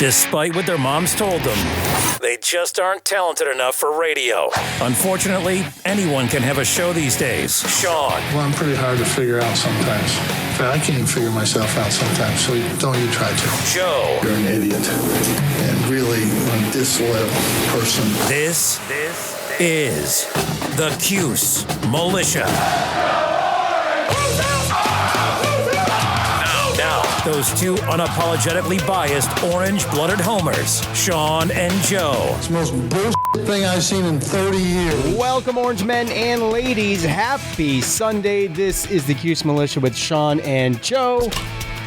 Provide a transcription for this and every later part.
Despite what their moms told them, they just aren't talented enough for radio. Unfortunately, anyone can have a show these days. Sean. Well, I'm pretty hard to figure out sometimes. In fact, I can't even figure myself out sometimes, so don't you try to. Joe. You're an idiot. And really a disloyal person. This is the Cuse Militia. Now, those two unapologetically biased orange-blooded homers, Sean and Joe. It's the most bullshit thing I've seen in 30 years. Welcome, orange men and ladies. Happy Sunday. This is the Cuse Militia with Sean and Joe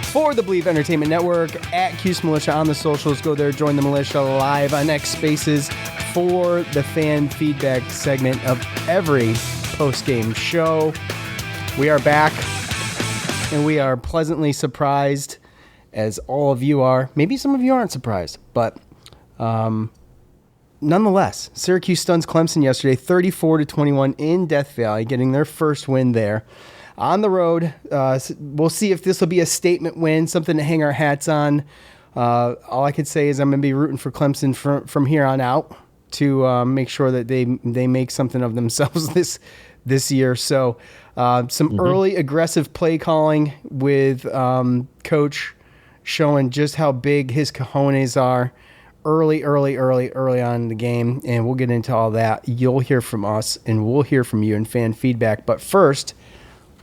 for the Believe Entertainment Network at Cuse Militia on the socials. Go there, join the militia live on X Spaces for the fan feedback segment of every post-game show. We are back, and we are pleasantly surprised, as all of you are. Maybe some of you aren't surprised, but nonetheless, Syracuse stuns Clemson yesterday, 34-21 in Death Valley, getting their first win there. On the road, we'll see if this will be a statement win, something to hang our hats on. All I could say is I'm going to be rooting for Clemson from here on out to make sure that they make something of themselves this year. So some early aggressive play calling with Coach showing just how big his cojones are early on in the game, and we'll get into all that. You'll hear from us, and we'll hear from you in fan feedback. But first,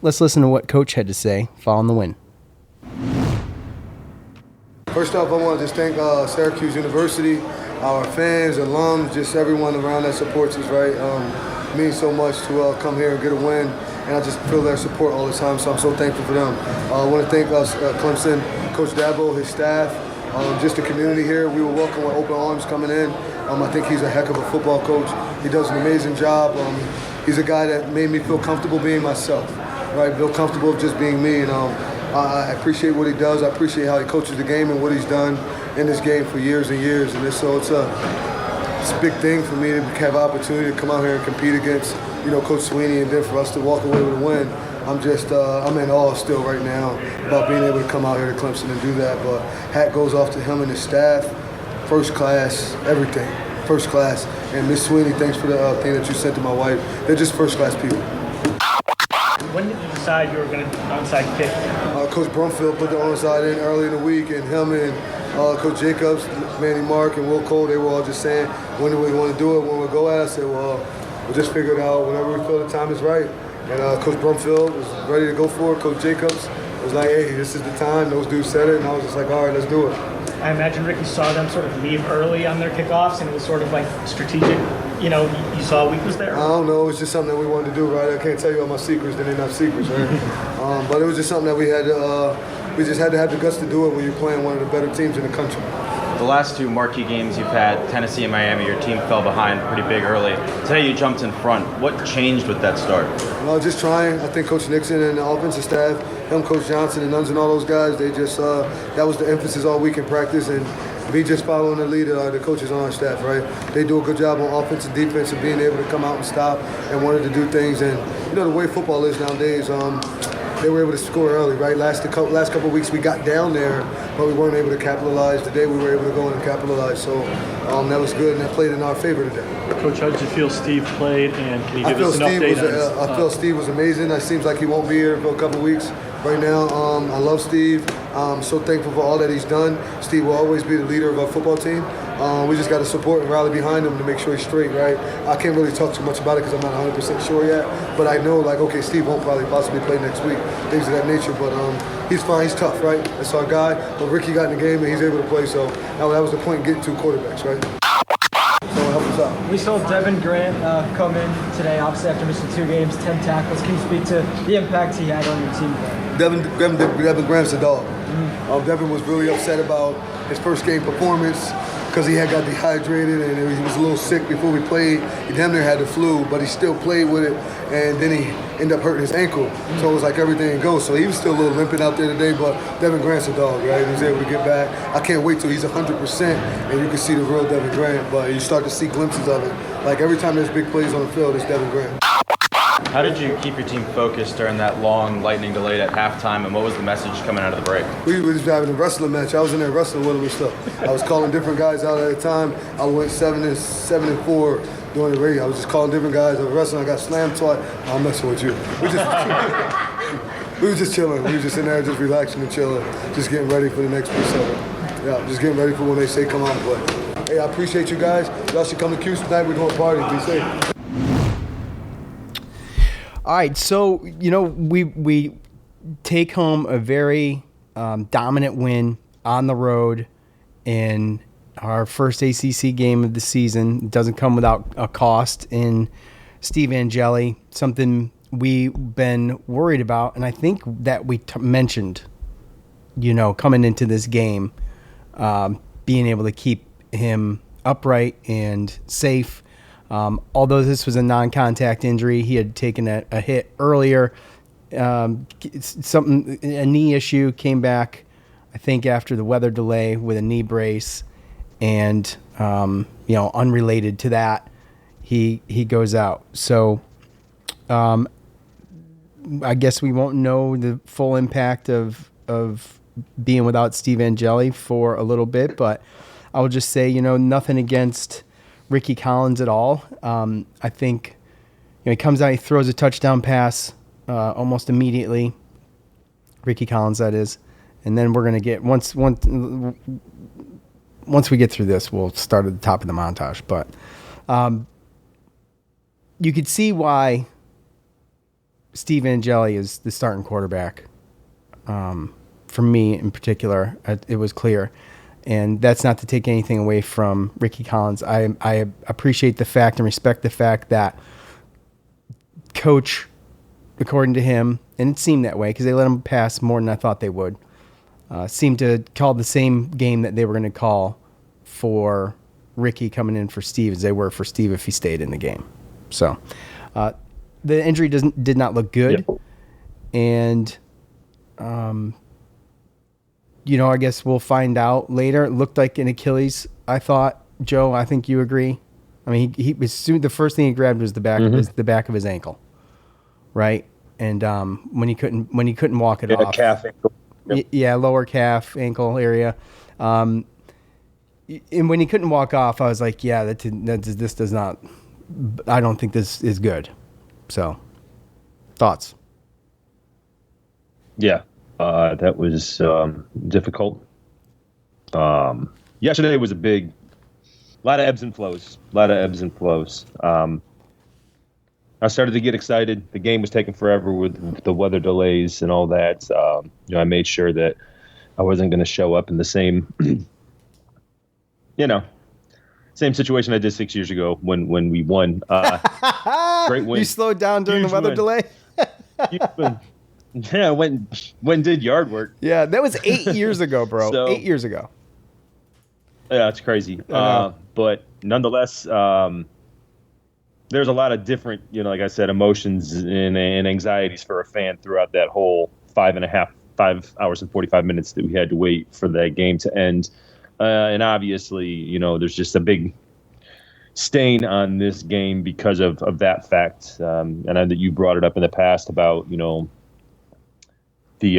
let's listen to what Coach had to say following the win. First off, I want to just thank Syracuse University, our fans, alums, just everyone around that supports us, right? It means so much to come here and get a win, and I just feel their support all the time, so I'm so thankful for them. I want to thank us, Clemson, Coach Dabo, his staff, just the community here. We were welcomed with open arms coming in. I think he's a heck of a football coach. He does an amazing job. He's a guy that made me feel comfortable being myself, right? Feel comfortable just being me, and I appreciate what he does. I appreciate how he coaches the game and what he's done in this game for years and years. And it's a big thing for me to have an opportunity to come out here and compete against, Coach Sweeney, and then for us to walk away with a win. I'm in awe still right now about being able to come out here to Clemson and do that. But hat goes off to him and his staff. First class, everything. First class. And Miss Sweeney, thanks for the thing that you sent to my wife. They're just first class people. When did you decide you were going to onside kick? Coach Brumfield put the onside in early in the week, and him and Coach Jacobs, Manny Mark, and Will Cole, they were all just saying, when do we want to do it, when we'll go at it? I said, well, we'll just figure it out whenever we feel the time is right. And Coach Brumfield was ready to go for it. Coach Jacobs was like, hey, this is the time. Those dudes said it, and I was just like, all right, let's do it. I imagine Ricky saw them sort of leave early on their kickoffs, and it was sort of like strategic. You saw a weakness there? I don't know. It was just something that we wanted to do, right? I can't tell you all my secrets. They're not secrets, right? But it was just something that we just had to have the guts to do it when you're playing one of the better teams in the country. The last two marquee games you've had, Tennessee and Miami, your team fell behind pretty big early. Today you jumped in front. What changed with that start? Just trying. I think Coach Nixon and the offensive staff, him, Coach Johnson, and Nuns and all those guys, they just, that was the emphasis all week in practice, and me just following the lead of the coaches on our staff, right? They do a good job on offense and defense and being able to come out and stop and wanted to do things. And, the way football is nowadays, they were able to score early, right? Last couple of weeks we got down there, but we weren't able to capitalize. Today we were able to go in and capitalize, so that was good, and that played in our favor today. Coach, how did you feel Steve played, and can you give us an update on his... I feel Steve was amazing. It seems like he won't be here for a couple of weeks right now. I love Steve. I'm so thankful for all that he's done. Steve will always be the leader of our football team. We just got to support and rally behind him to make sure he's straight, right? I can't really talk too much about it because I'm not 100% sure yet, but I know, Steve won't probably possibly play next week, things of that nature, but he's fine, he's tough, right? That's our guy. But Ricky got in the game and he's able to play, so that was the point, getting two quarterbacks, right? So help us out. We saw Devin Grant come in today, obviously after missing 2 games, 10 tackles. Can you speak to the impact he had on your team today? Devin Grant's a dog. Devin was really upset about his first game performance because he had got dehydrated and he was a little sick before we played. He damn near had the flu, but he still played with it, and then he ended up hurting his ankle. So it was like everything goes. So he was still a little limping out there today, but Devin Grant's a dog, right? He was able to get back. I can't wait till he's 100% and you can see the real Devin Grant, but you start to see glimpses of it. Like every time there's big plays on the field, it's Devin Grant. How did you keep your team focused during that long lightning delay at halftime, and what was the message coming out of the break? We were just having a wrestling match. I was in there wrestling with them and stuff. I was calling different guys out at the time. I went 7-4 during the radio. I was just calling different guys. I was wrestling. I got slammed twice. I'm messing with you. We were just chilling. We were just in there, just relaxing and chilling, just getting ready for the next piece of it. Yeah, just getting ready for when they say come on and play. Hey, I appreciate you guys. Y'all should come to Cuse tonight. We're going to party. Be safe. All right, so we take home a very dominant win on the road in our first ACC game of the season. It doesn't come without a cost in Steve Angeli, something we've been worried about, and I think that we mentioned, coming into this game, being able to keep him upright and safe. Although this was a non-contact injury, he had taken a hit earlier. A knee issue, came back, I think, after the weather delay with a knee brace, and unrelated to that, he goes out. So I guess we won't know the full impact of being without Steve Angeli for a little bit, but I will just say, nothing against Ricky Collins at all. I think he comes out, he throws a touchdown pass almost immediately. Ricky Collins, that is. And then we're going to get, once we get through this, we'll start at the top of the montage. But you could see why Steve Angeli is the starting quarterback. For me in particular, it was clear. And that's not to take anything away from Ricky Collins. I appreciate the fact and respect the fact that coach, according to him, and it seemed that way because they let him pass more than I thought they would, seemed to call the same game that they were going to call for Ricky coming in for Steve as they were for Steve if he stayed in the game. So the injury did not look good. Yep. And, I guess we'll find out later. It looked like an Achilles, I thought. Joe, I think you agree. I mean, he was soon, the first thing he grabbed was the back of his ankle, right? And when he couldn't walk it off, calf ankle. Yep. Yeah, lower calf ankle area. And when he couldn't walk off, I was like, yeah, this does not. I don't think this is good. So, thoughts? Yeah. That was difficult. Yesterday was a lot of ebbs and flows. I started to get excited. The game was taking forever with the weather delays and all that. I made sure that I wasn't going to show up in the same, same situation I did 6 years ago when we won. Great win. You slowed down during the weather delay? Yeah, went and did yard work. Yeah, that was 8 years ago, bro. So, 8 years ago. Yeah, it's crazy. But nonetheless, there's a lot of different, like I said, emotions and anxieties for a fan throughout that whole 5 hours and 45 minutes that we had to wait for that game to end. And obviously, there's just a big stain on this game because of that fact. And I know that you brought it up in the past about, the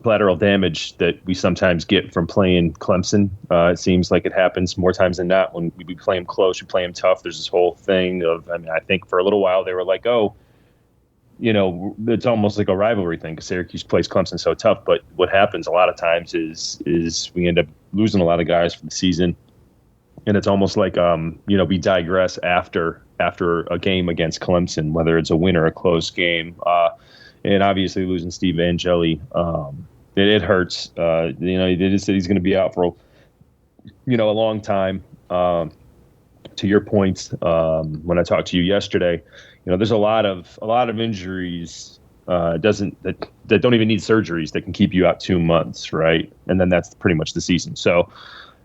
collateral damage that we sometimes get from playing Clemson. It seems like it happens more times than not when we play them close, we play them tough. There's this whole thing of, I think for a little while they were like, it's almost like a rivalry thing because Syracuse plays Clemson so tough. But what happens a lot of times is we end up losing a lot of guys for the season. And it's almost like, we digress after a game against Clemson, whether it's a win or a close game. And obviously losing Steve Angeli, it hurts. They just said he's going to be out for, a long time. To your point, when I talked to you yesterday, there's a lot of injuries that don't even need surgeries that can keep you out 2 months, right? And then that's pretty much the season. So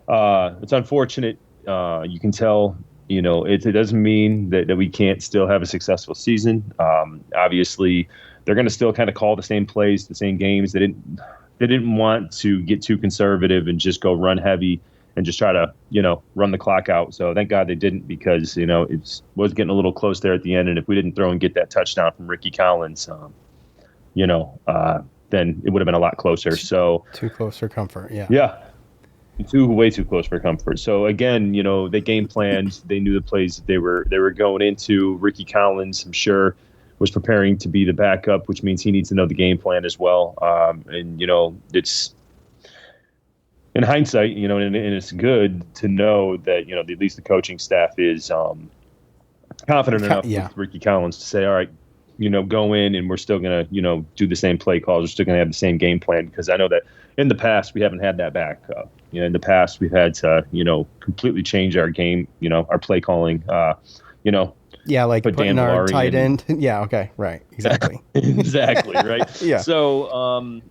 it's unfortunate. You can tell. It doesn't mean that we can't still have a successful season. Obviously, they're going to still kind of call the same plays, the same games. They didn't want to get too conservative and just go run heavy and just try to, run the clock out. So thank God they didn't, because, it was getting a little close there at the end. And if we didn't throw and get that touchdown from Ricky Collins, then it would have been a lot closer. So too close for comfort. Yeah. Yeah. Way too close for comfort. So again, they game planned. They knew the plays that they were going into. Ricky Collins, I'm sure, was preparing to be the backup, which means he needs to know the game plan as well. And it's in hindsight, and it's good to know that at least the coaching staff is confident enough with Ricky Collins to say, all right, go in, and we're still gonna do the same play calls. We're still gonna have the same game plan, because I know that in the past we haven't had that backup. In the past we've had to completely change our game, our play calling. Like putting our tight end. Yeah. Okay. Right. Exactly. Exactly. Right. Yeah. So,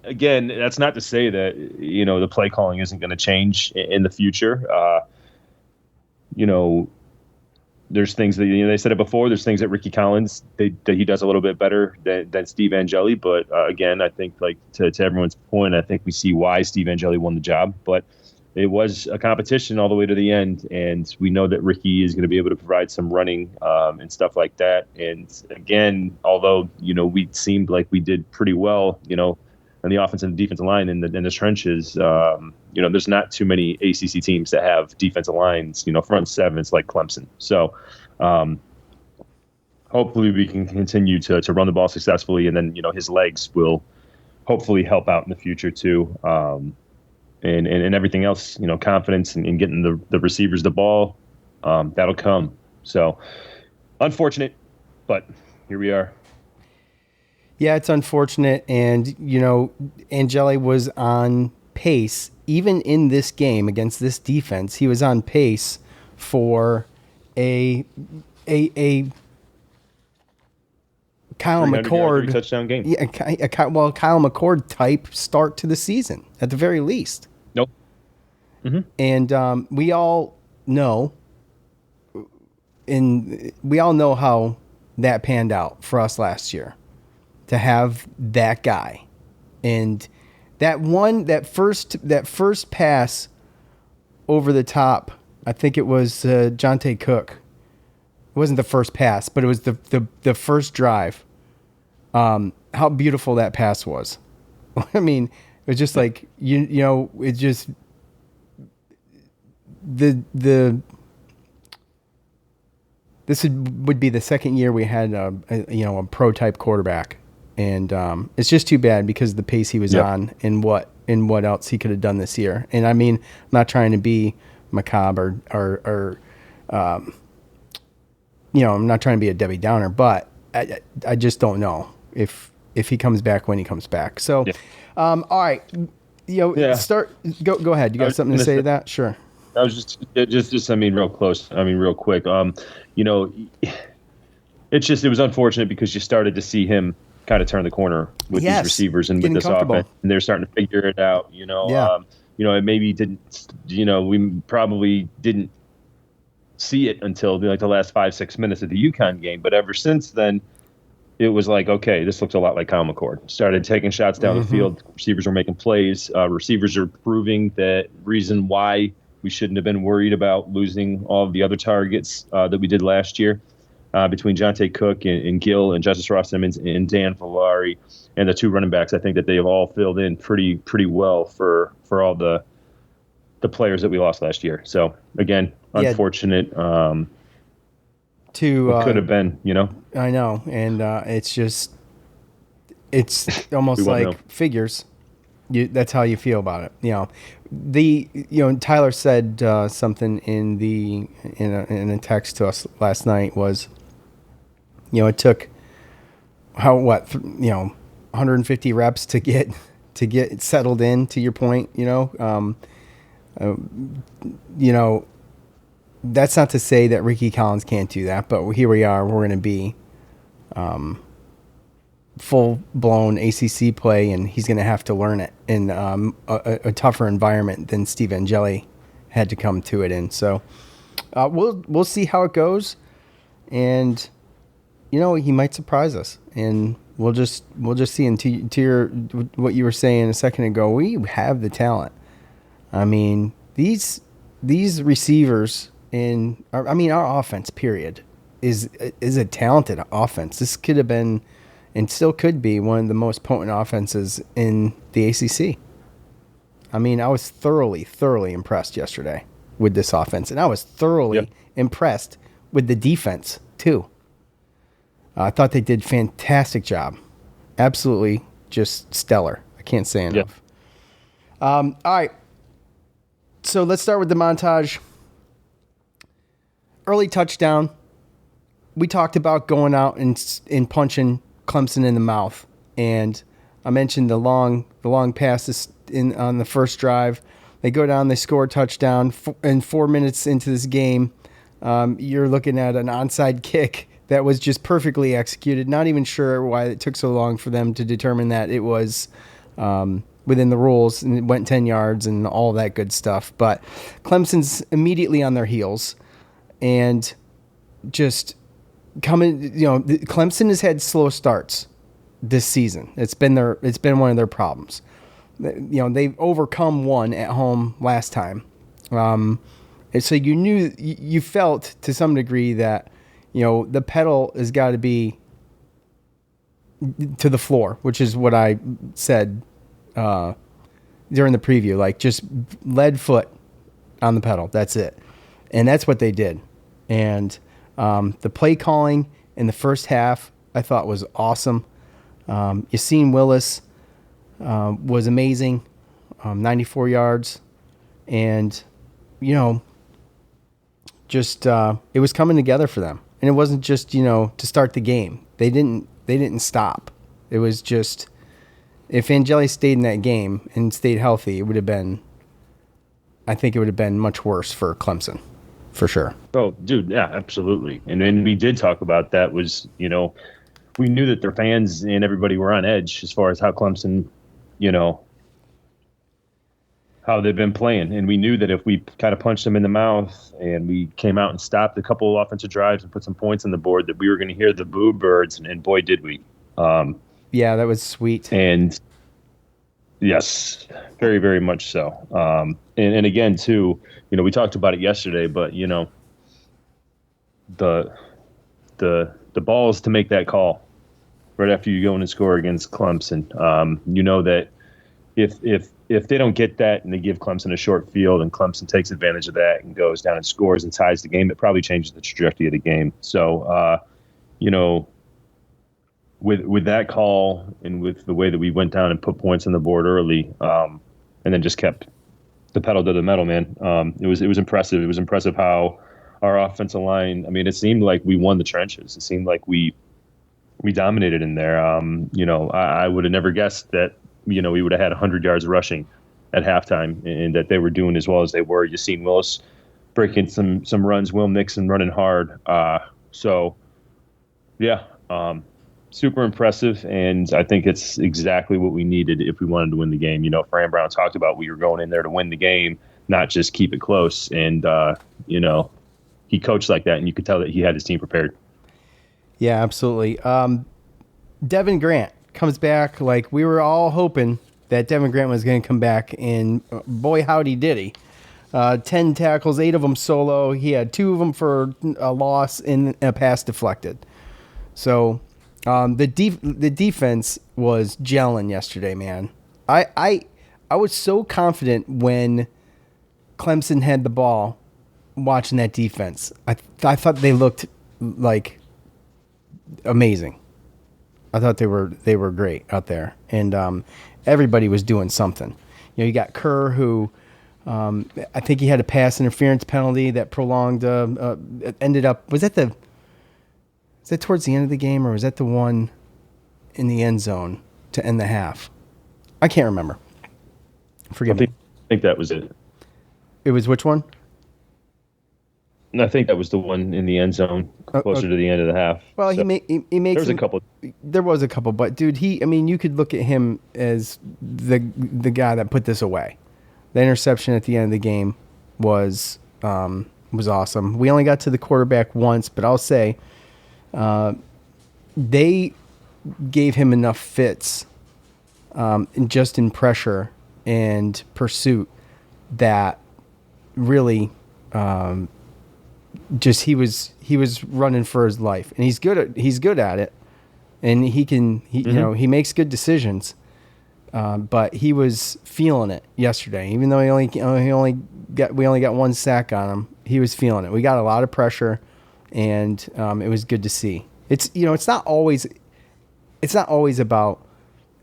again, that's not to say that, the play calling isn't going to change in the future. There's things that, they said it before, there's things that Ricky Collins, that he does a little bit better than Steve Angeli. But again, I think, like, to everyone's point, I think we see why Steve Angeli won the job. But it was a competition all the way to the end, and we know that Ricky is going to be able to provide some running and stuff like that. And again, although we seemed like we did pretty well, on the offensive and defensive line in the trenches, there's not too many ACC teams that have defensive lines, front sevens like Clemson. So hopefully we can continue to run the ball successfully, and then his legs will hopefully help out in the future too. And everything else, confidence in getting the receivers the ball, that'll come. So unfortunate, but here we are. Yeah, it's unfortunate. And, Angeli was on pace, even in this game against this defense. He was on pace for a Kyle McCord touchdown game. Yeah, Kyle McCord type start to the season at the very least. Nope. Mm-hmm. And we all know how that panned out for us last year, to have that guy. And that first pass over the top, I think it was Jonte Cook. It wasn't the first pass, but it was the first drive. How beautiful that pass was. I mean, it was just like, it just, this would be the second year we had a pro type quarterback. And it's just too bad because of the pace he was on and what else he could have done this year. And I mean, I'm not trying to be macabre or I'm not trying to be a Debbie Downer, but I just don't know if he comes back when he comes back. So, all right, start. Go ahead. You got something to say to that? Sure. I was just real close. real quick. It was unfortunate because you started to see him kind of turn the corner with these receivers and with this offense, and they're starting to figure it out. It maybe didn't. We probably didn't see it until like the last 5-6 minutes of the UConn game, but ever since then, it was like, okay, this looks a lot like Kyle McCord. Started taking shots down the field. Receivers were making plays. Receivers are proving that reason why we shouldn't have been worried about losing all of the other targets that we did last year. Between Jonte Cook and Gill and Justice Ross Simmons and Dan Villari and the two running backs, I think that they've all filled in pretty well for all the players that we lost last year. So again, unfortunate. Could have been, I know, and it's almost like figures. That's how you feel about it. Tyler said something in a text to us last night was, it took 150 reps to get settled in, to your point, that's not to say that Ricky Collins can't do that, but here we are. We're going to be full-blown ACC play, and he's going to have to learn it in a tougher environment than Steve Angeli had to come to it in. So we'll see how it goes, and he might surprise us, and we'll just see. And to what you were saying a second ago, we have the talent. I mean, these receivers our offense, period, is a talented offense. This could have been, and still could be, one of the most potent offenses in the ACC. I mean, I was thoroughly impressed yesterday with this offense, and I was thoroughly impressed with the defense too. I thought they did a fantastic job. Absolutely just stellar. I can't say enough. All right. So let's start with the montage. Early touchdown. We talked about going out and punching Clemson in the mouth. And I mentioned the long passes on the first drive. They go down, they score a touchdown. And 4 minutes into this game, you're looking at an onside kick that was just perfectly executed. Not even sure why it took so long for them to determine that it was within the rules, and it went 10 yards and all that good stuff. But Clemson's immediately on their heels and just coming. Clemson has had slow starts this season. It's been one of their problems. They've overcome one at home last time. And so you felt to some degree that the pedal has got to be to the floor, which is what I said during the preview. Like, just lead foot on the pedal. That's it. And that's what they did. And the play calling in the first half I thought was awesome. Yassine Willis was amazing, 94 yards. And, just it was coming together for them. And it wasn't just, to start the game. They didn't stop. It was just, if Angeli stayed in that game and stayed healthy, I think it would have been much worse for Clemson, for sure. Oh, dude, yeah, absolutely. And then we did talk about that was, we knew that their fans and everybody were on edge as far as how Clemson, how they've been playing. And we knew that if we kind of punched them in the mouth and we came out and stopped a couple of offensive drives and put some points on the board, that we were going to hear the boo birds, and boy, did we. Yeah, that was sweet. And yes, very, very much so. And again, too, we talked about it yesterday, but, the balls to make that call right after you go in and score against Clemson. That if they don't get that and they give Clemson a short field and Clemson takes advantage of that and goes down and scores and ties the game, it probably changes the trajectory of the game. So, with that call and with the way that we went down and put points on the board early, and then just kept the pedal to the metal, man. It was impressive. It was impressive how our offensive line, it seemed like we won the trenches. It seemed like we dominated in there. I would have never guessed that, we would have had 100 yards rushing at halftime, and that they were doing as well as they were. Yassine Willis breaking some runs, Will Nixon running hard. Super impressive, and I think it's exactly what we needed if we wanted to win the game. Fran Brown talked about we were going in there to win the game, not just keep it close. And, he coached like that, and you could tell that he had his team prepared. Yeah, absolutely. Devin Grant comes back. Like, we were all hoping that Devin Grant was going to come back, and boy, howdy did he. 10 tackles, 8 of them solo. He had 2 of them for a loss and a pass deflected. So the defense was gelling yesterday, man. I was so confident when Clemson had the ball watching that defense. I thought they looked like amazing. I thought they were great out there, and everybody was doing something. You got Kerr, who I think he had a pass interference penalty that prolonged. Ended up was that towards the end of the game, or was that the one in the end zone to end the half? I can't remember. Forgive me. I think that was it. It was which one? I think that was the one in the end zone, closer to the end of the half. Well, so, he makes. There was a couple. There was a couple, but dude, you could look at him as the guy that put this away. The interception at the end of the game was awesome. We only got to the quarterback once, but I'll say, they gave him enough fits, just in pressure and pursuit, that really just he was running for his life, and he's good at it, and he makes good decisions. But he was feeling it yesterday, even though we only got one sack on him. He was feeling it. We got a lot of pressure, and it was good to see. It's not always about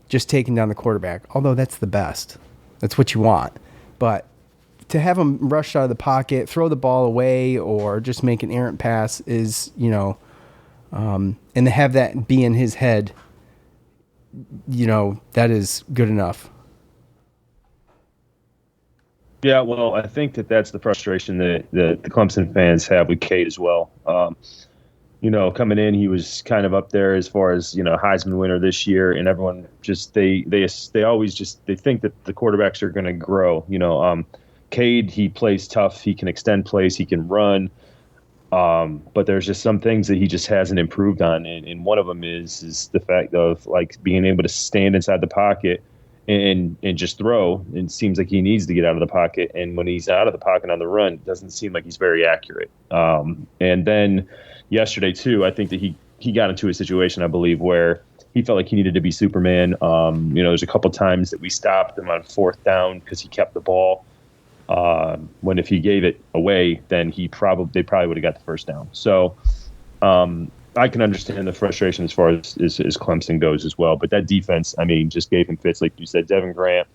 just taking down the quarterback, although that's the best. That's what you want. But to have him rush out of the pocket, throw the ball away, or just make an errant pass is, and to have that be in his head, that is good enough. Yeah, well, I think that's the frustration that the Clemson fans have with Cade as well. Coming in, he was kind of up there as far as, Heisman winner this year, and everyone just they always just they think that the quarterbacks are going to grow. Cade, he plays tough, he can extend plays, he can run, but there's just some things that he just hasn't improved on, and one of them is the fact of like being able to stand inside the pocket and just throw. It seems like he needs to get out of the pocket, and when he's out of the pocket on the run, it doesn't seem like he's very accurate. And then yesterday too, I think that he got into a situation, I believe, where he felt like he needed to be Superman. There's a couple times that we stopped him on 4th down because he kept the ball. When if he gave it away, then they probably would have got the first down. So I can understand the frustration as far as Clemson goes as well. But that defense, just gave him fits. Like you said, Devin Grant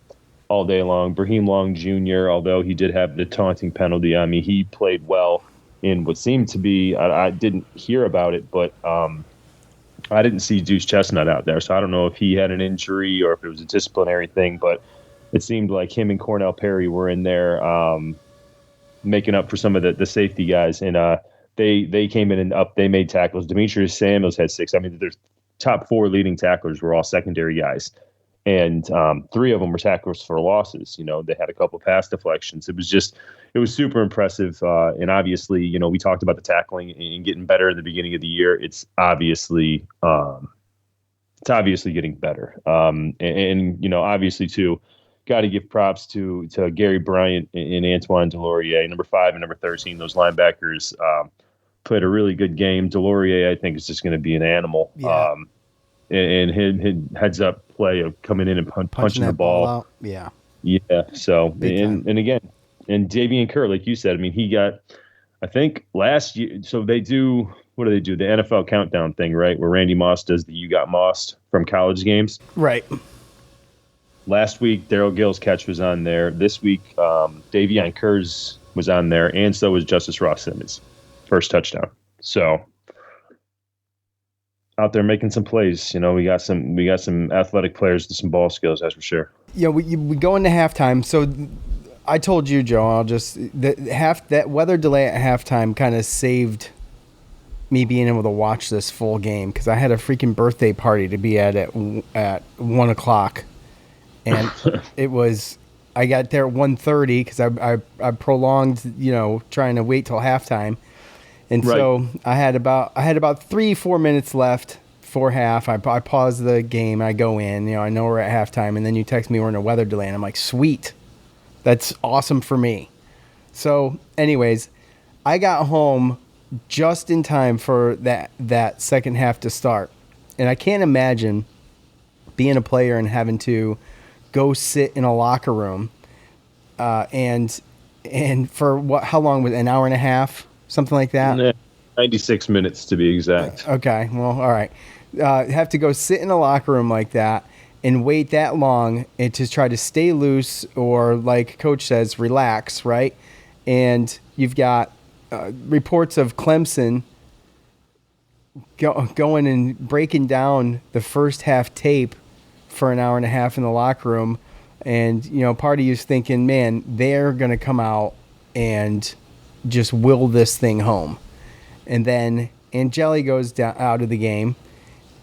all day long. Brahim Long Jr., although he did have the taunting penalty, he played well in what seemed to be, I didn't hear about it, but I didn't see Deuce Chestnut out there. So I don't know if he had an injury or if it was a disciplinary thing, but it seemed like him and Cornell Perry were in there making up for some of the safety guys. And they came in and they made tackles. Demetrius Samuels had 6. Their top 4 leading tacklers were all secondary guys. And 3 of them were tackles for losses. They had a couple pass deflections. It was super impressive. And obviously, we talked about the tackling and getting better at the beginning of the year. It's obviously getting better. And obviously too, got to give props to Gary Bryant and Antoine Delorier, number 5 and number 13. Those linebackers played a really good game. Delorier, I think, is just going to be an animal. Yeah. And his heads up play of coming in and punching the ball out. Yeah. Yeah. So, and again, and Davian Kerr, like you said, he got, I think last year, so what do they do? The NFL countdown thing, right? Where Randy Moss does the You Got Mossed from college games. Right. Last week, Darryl Gill's catch was on there. This week, Davion Kerr's was on there, and so was Justice Ross Simmons' first touchdown. So out there making some plays. We got some athletic players with some ball skills, that's for sure. Yeah, we go into halftime. So I told you, Joe, that weather delay at halftime kind of saved me being able to watch this full game because I had a freaking birthday party to be at 1:00. And I got there at 1:30 because I prolonged, trying to wait till halftime. And right. So I had about 3-4 minutes left for half. I paused the game. I go in, I know we're at halftime. And then you text me we're in a weather delay. And I'm like, sweet. That's awesome for me. So anyways, I got home just in time for that second half to start. And I can't imagine being a player and having to go sit in a locker room, and for how long was it, an hour and a half, something like that? 96 minutes to be exact. Okay, well, all right. Have to go sit in a locker room like that and wait that long and to try to stay loose or, like Coach says, relax, right? And you've got reports of Clemson going and breaking down the first half tape for an hour and a half in the locker room, and part of you's thinking, man, they're gonna come out and just will this thing home. And then Angeli goes out of the game,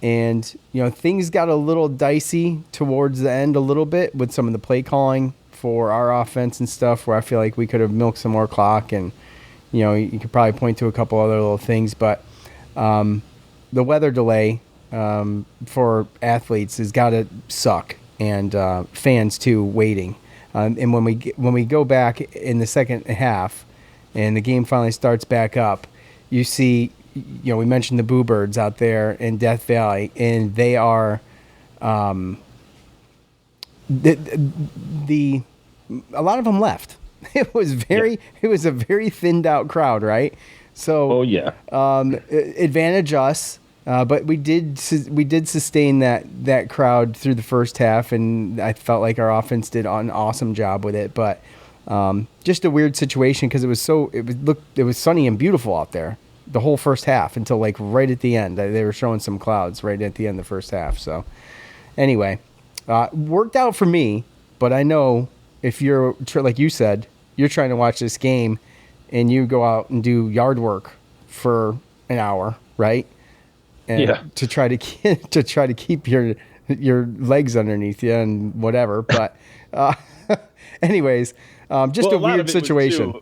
and things got a little dicey towards the end a little bit with some of the play calling for our offense and stuff, where I feel like we could have milked some more clock, and you could probably point to a couple other little things, but the weather delay for athletes has got to suck, and fans too waiting. And when we go back in the second half, and the game finally starts back up, you see, we mentioned the Boo Birds out there in Death Valley, and they are, a lot of them left. It was a very thinned out crowd, right? So, advantage us. But we did sustain that crowd through the first half, and I felt like our offense did an awesome job with it. But just a weird situation because it was sunny and beautiful out there the whole first half until like right at the end. They were showing some clouds right at the end of the first half. So anyway, worked out for me. But I know if you're, like you said, you're trying to watch this game, and you go out and do yard work for an hour, right? And to try to keep your legs underneath you and whatever. But anyways, just a weird situation.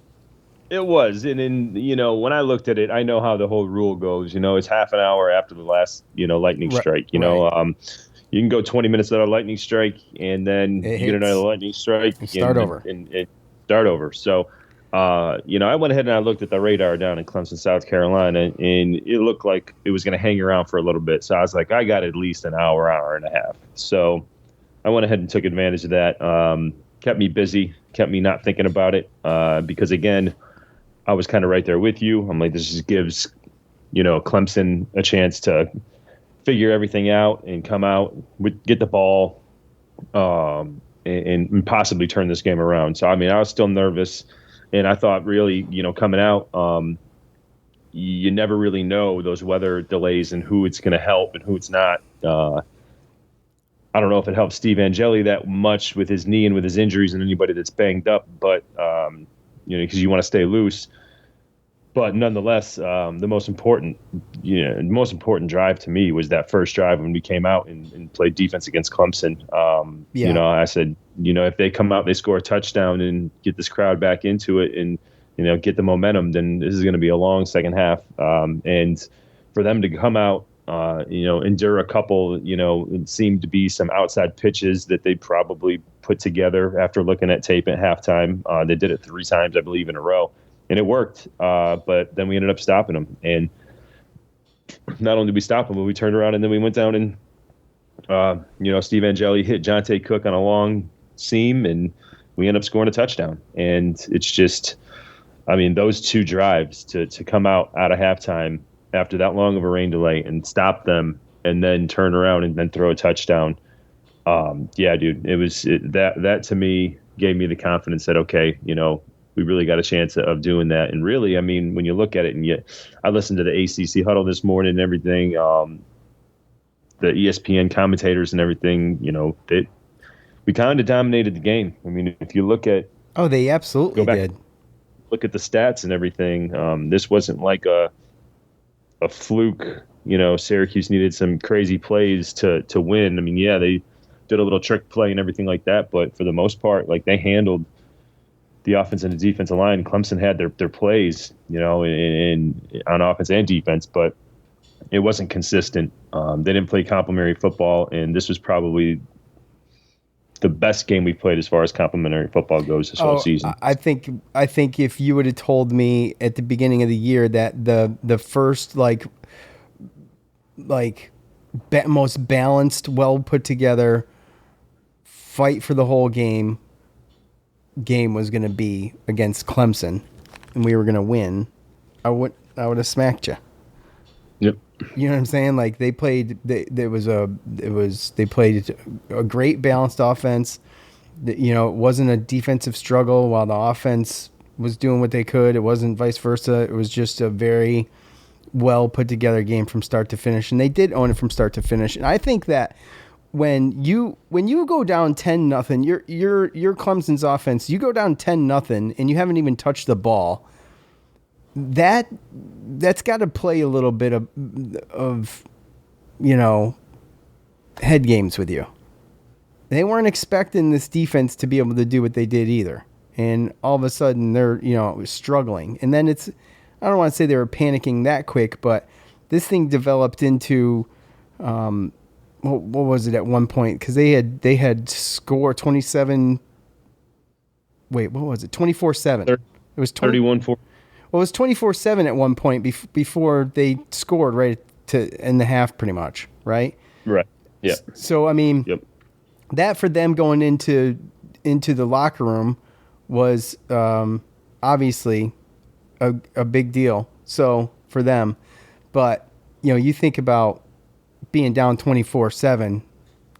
It was. And then, when I looked at it, I know how the whole rule goes. It's half an hour after the last, lightning strike. You can go 20 minutes without a lightning strike, and then you get another lightning strike. Start over. And start over. So, I went ahead and I looked at the radar down in Clemson, South Carolina, and it looked like it was going to hang around for a little bit. So I was like, I got at least an hour and a half. So I went ahead and took advantage of that. Kept me busy, kept me not thinking about it, because, again, I was kind of right there with you. I'm like, this just gives, Clemson a chance to figure everything out and come out, get the ball, and possibly turn this game around. So, I was still nervous. And I thought really, coming out, you never really know those weather delays and who it's going to help and who it's not. I don't know if it helps Steve Angeli that much with his knee and with his injuries and anybody that's banged up, but, because you want to stay loose. But nonetheless, the most important drive to me was that first drive when we came out and played defense against Clemson. I said, if they come out, they score a touchdown and get this crowd back into it and, get the momentum, then this is going to be a long second half. And for them to come out, endure a couple, it seemed to be some outside pitches that they probably put together after looking at tape at halftime. They did it 3 times, I believe, in a row. And it worked, but then we ended up stopping them. And not only did we stop them, but we turned around and then we went down and, Steve Angeli hit Jonte Cook on a long seam, and we ended up scoring a touchdown. And it's just, those 2 drives to come out of halftime after that long of a rain delay and stop them and then turn around and then throw a touchdown. Dude, that to me gave me the confidence that, okay, we really got a chance of doing that. And really, when you look at it, and I listened to the ACC huddle this morning and everything, the ESPN commentators and everything, we kind of dominated the game. If you look at, they absolutely did. Look at the stats and everything. This wasn't like a fluke. Syracuse needed some crazy plays to win. They did a little trick play and everything like that, but for the most part, they handled the offense and the defensive line. Clemson had their plays, in on offense and defense, but it wasn't consistent. They didn't play complementary football, and this was probably the best game we played as far as complementary football goes this whole season. I think if you would have told me at the beginning of the year that the first most balanced, well put together fight for the whole game was going to be against Clemson, and we were going to win, I would have smacked you. Yep. You know what I'm saying? They played. They played a great balanced offense. It wasn't a defensive struggle while the offense was doing what they could. It wasn't vice versa. It was just a very well put together game from start to finish, and they did own it from start to finish. And I think that when you go down 10-0, your Clemson's offense, you go down 10-0 and you haven't even touched the ball. That's got to play a little bit of head games with you. They weren't expecting this defense to be able to do what they did either, and all of a sudden they're struggling. And then I don't want to say they were panicking that quick, but this thing developed into what was it at one point? Because they had scored 27 Wait, what was it? 24-7. It was 31-4. Well, it was 24-7 at one point before they scored right to end the half, pretty much, right? Right. Yeah. So I mean, Yep. that for them going into the locker room was obviously a big deal. So for them, but you think about being down 24-7,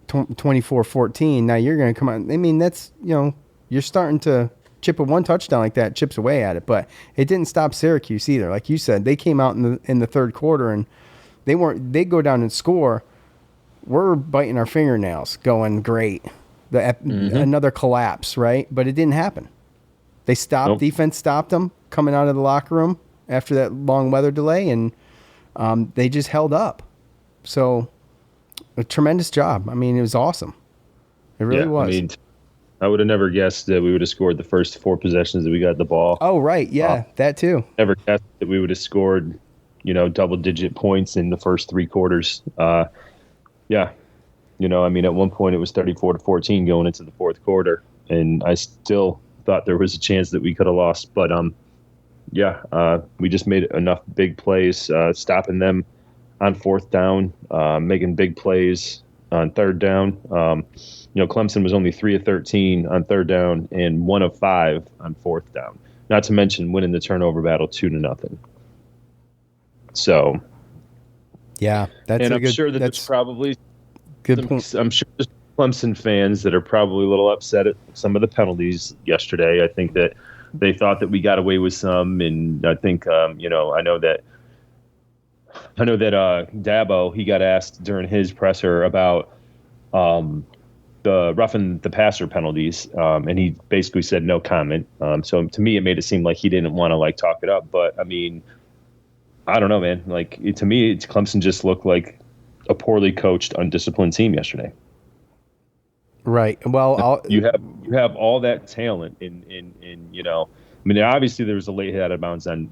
24-14. Now you're going to come on. I mean, that's you're starting to chip a one touchdown like that, chips away at it. But it didn't stop Syracuse either. Like you said, they came out in the third quarter and they go down and score. We're biting our fingernails, going great. Another collapse, right? But it didn't happen. They stopped. Nope. Defense stopped them coming out of the locker room after that long weather delay, and they just held up. So, a tremendous job. I mean, it was awesome. It really was. I mean, I would have never guessed that we would have scored the first 4 possessions that we got the ball. Oh, right. Yeah, that too. Never guessed that we would have scored, double-digit points in the first 3 quarters. Yeah. I mean, at one point it was 34-14 going into the fourth quarter, and I still thought there was a chance that we could have lost. But, we just made enough big plays, stopping them on fourth down, making big plays on third down. Clemson was only 3 of 13 on third down and 1 of 5 on fourth down. Not to mention winning the turnover battle 2-0. So, yeah, I'm sure that there's probably good point. I'm sure there's Clemson fans that are probably a little upset at some of the penalties yesterday. I think that they thought that we got away with some, and I think I know that Dabo, he got asked during his presser about the roughing the passer penalties, and he basically said no comment. So to me, it made it seem like he didn't want to talk it up. But I mean, I don't know, man. To me, Clemson just looked like a poorly coached, undisciplined team yesterday. Right. Well, you have all that talent in I mean, obviously there was a late hit out of bounds on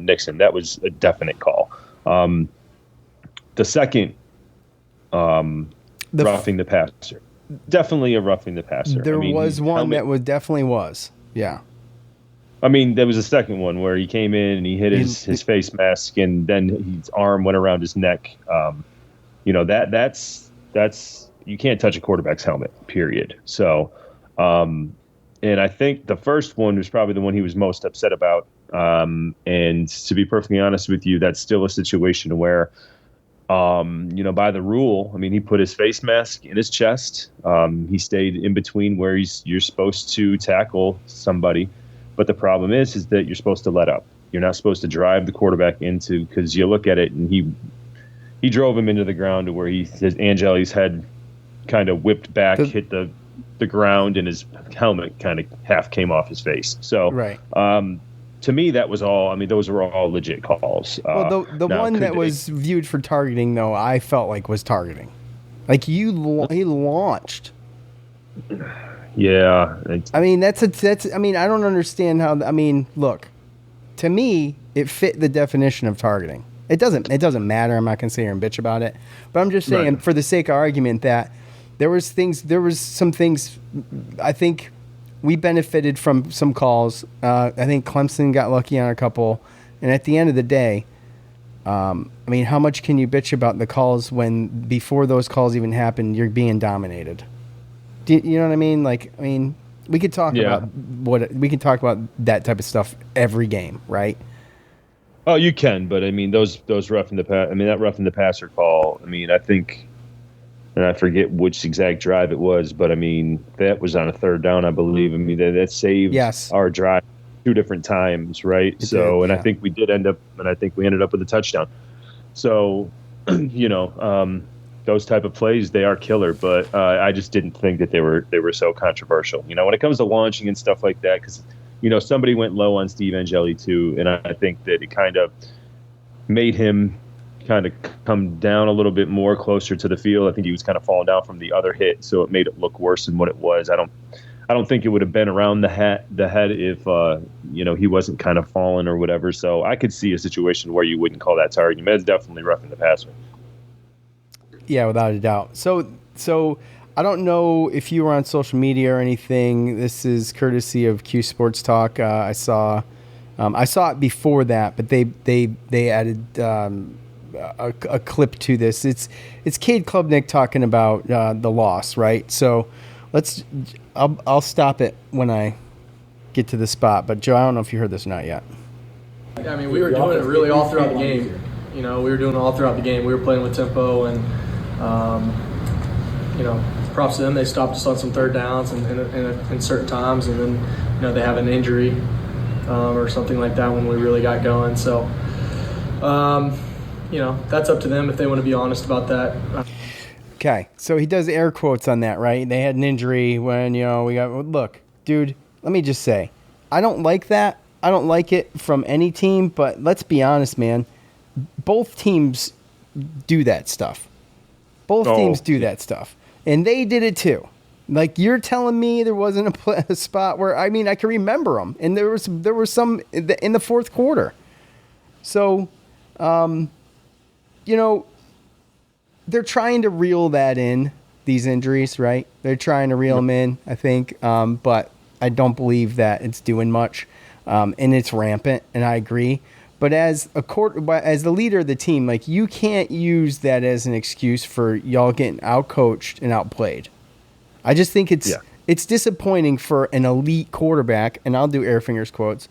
Nixon. That was a definite call. The second roughing the passer, definitely a roughing the passer. There was one that definitely was. Yeah. I mean, there was a second one where he came in and he hit his face mask, and then his arm went around his neck. That's you can't touch a quarterback's helmet, period. So, and I think the first one was probably the one he was most upset about. And to be perfectly honest with you, that's still a situation where, by the rule, I mean, he put his face mask in his chest. He stayed in between where you're supposed to tackle somebody. But the problem is that you're supposed to let up. You're not supposed to drive the quarterback into, because you look at it and he drove him into the ground to where his Angeli's head kind of whipped back, hit the ground, and his helmet kind of half came off his face. So, right. To me, that was all. I mean, those were all legit calls. Well, the one that was viewed for targeting, though, I felt like was targeting. Like he launched. Yeah. I mean, that's. I mean, I don't understand how. I mean, look, to me, it fit the definition of targeting. It doesn't matter. I'm not gonna sit here and bitch about it, but I'm just saying, for the sake of argument, that there was some things. I think we benefited from some calls. I think Clemson got lucky on a couple, and at the end of the day, I mean, how much can you bitch about the calls when before those calls even happen, you're being dominated? You know what I mean? We could talk about that type of stuff every game, right? Oh, you can, but I mean, those roughing that roughing the passer call. I mean, I think, and I forget which exact drive it was, but I mean, that was on a third down, I believe. I mean, that saved our drive 2 different times, right? I think we did end up, and I think we ended up with a touchdown. So, those type of plays, they are killer, but I just didn't think that they were so controversial. When it comes to launching and stuff like that, because somebody went low on Steve Angeli too, and I think that it kind of made him kind of come down a little bit more closer to the field. I think he was kind of falling down from the other hit, so it made it look worse than what it was. I don't think it would have been around the head if he wasn't kind of falling or whatever. So I could see a situation where you wouldn't call that targeting. That's definitely roughing the passer. Yeah, without a doubt. So I don't know if you were on social media or anything. This is courtesy of Q Sports Talk. I saw it before that, but they added a clip to this. It's Cade Klubnik talking about the loss, right? So I'll stop it when I get to the spot. But Joe, I don't know if you heard this or not yet. Yeah, I mean, we were doing it really all throughout the game. You know, we were doing it all throughout the game. We were playing with tempo, and you know, props to them. They stopped us on some third downs and in certain times, and then you know they have an injury or something like that when we really got going. So you know, that's up to them if they want to be honest about that. Okay, so he does air quotes on that, right? They had an injury when, you know, we got... Look, dude, let me just say, I don't like that. I don't like it from any team, but let's be honest, man. Both teams do that stuff. Both teams do that stuff. And they did it too. Like, you're telling me there wasn't a spot where... I mean, I can remember them. And there was some in the fourth quarter. So, you know... They're trying to reel that in, these injuries, right? They're trying to reel them in, I think. But I don't believe that it's doing much. And it's rampant, and I agree. But as the leader of the team, like, you can't use that as an excuse for y'all getting outcoached and outplayed. I just think it's disappointing for an elite quarterback, and I'll do air fingers quotes,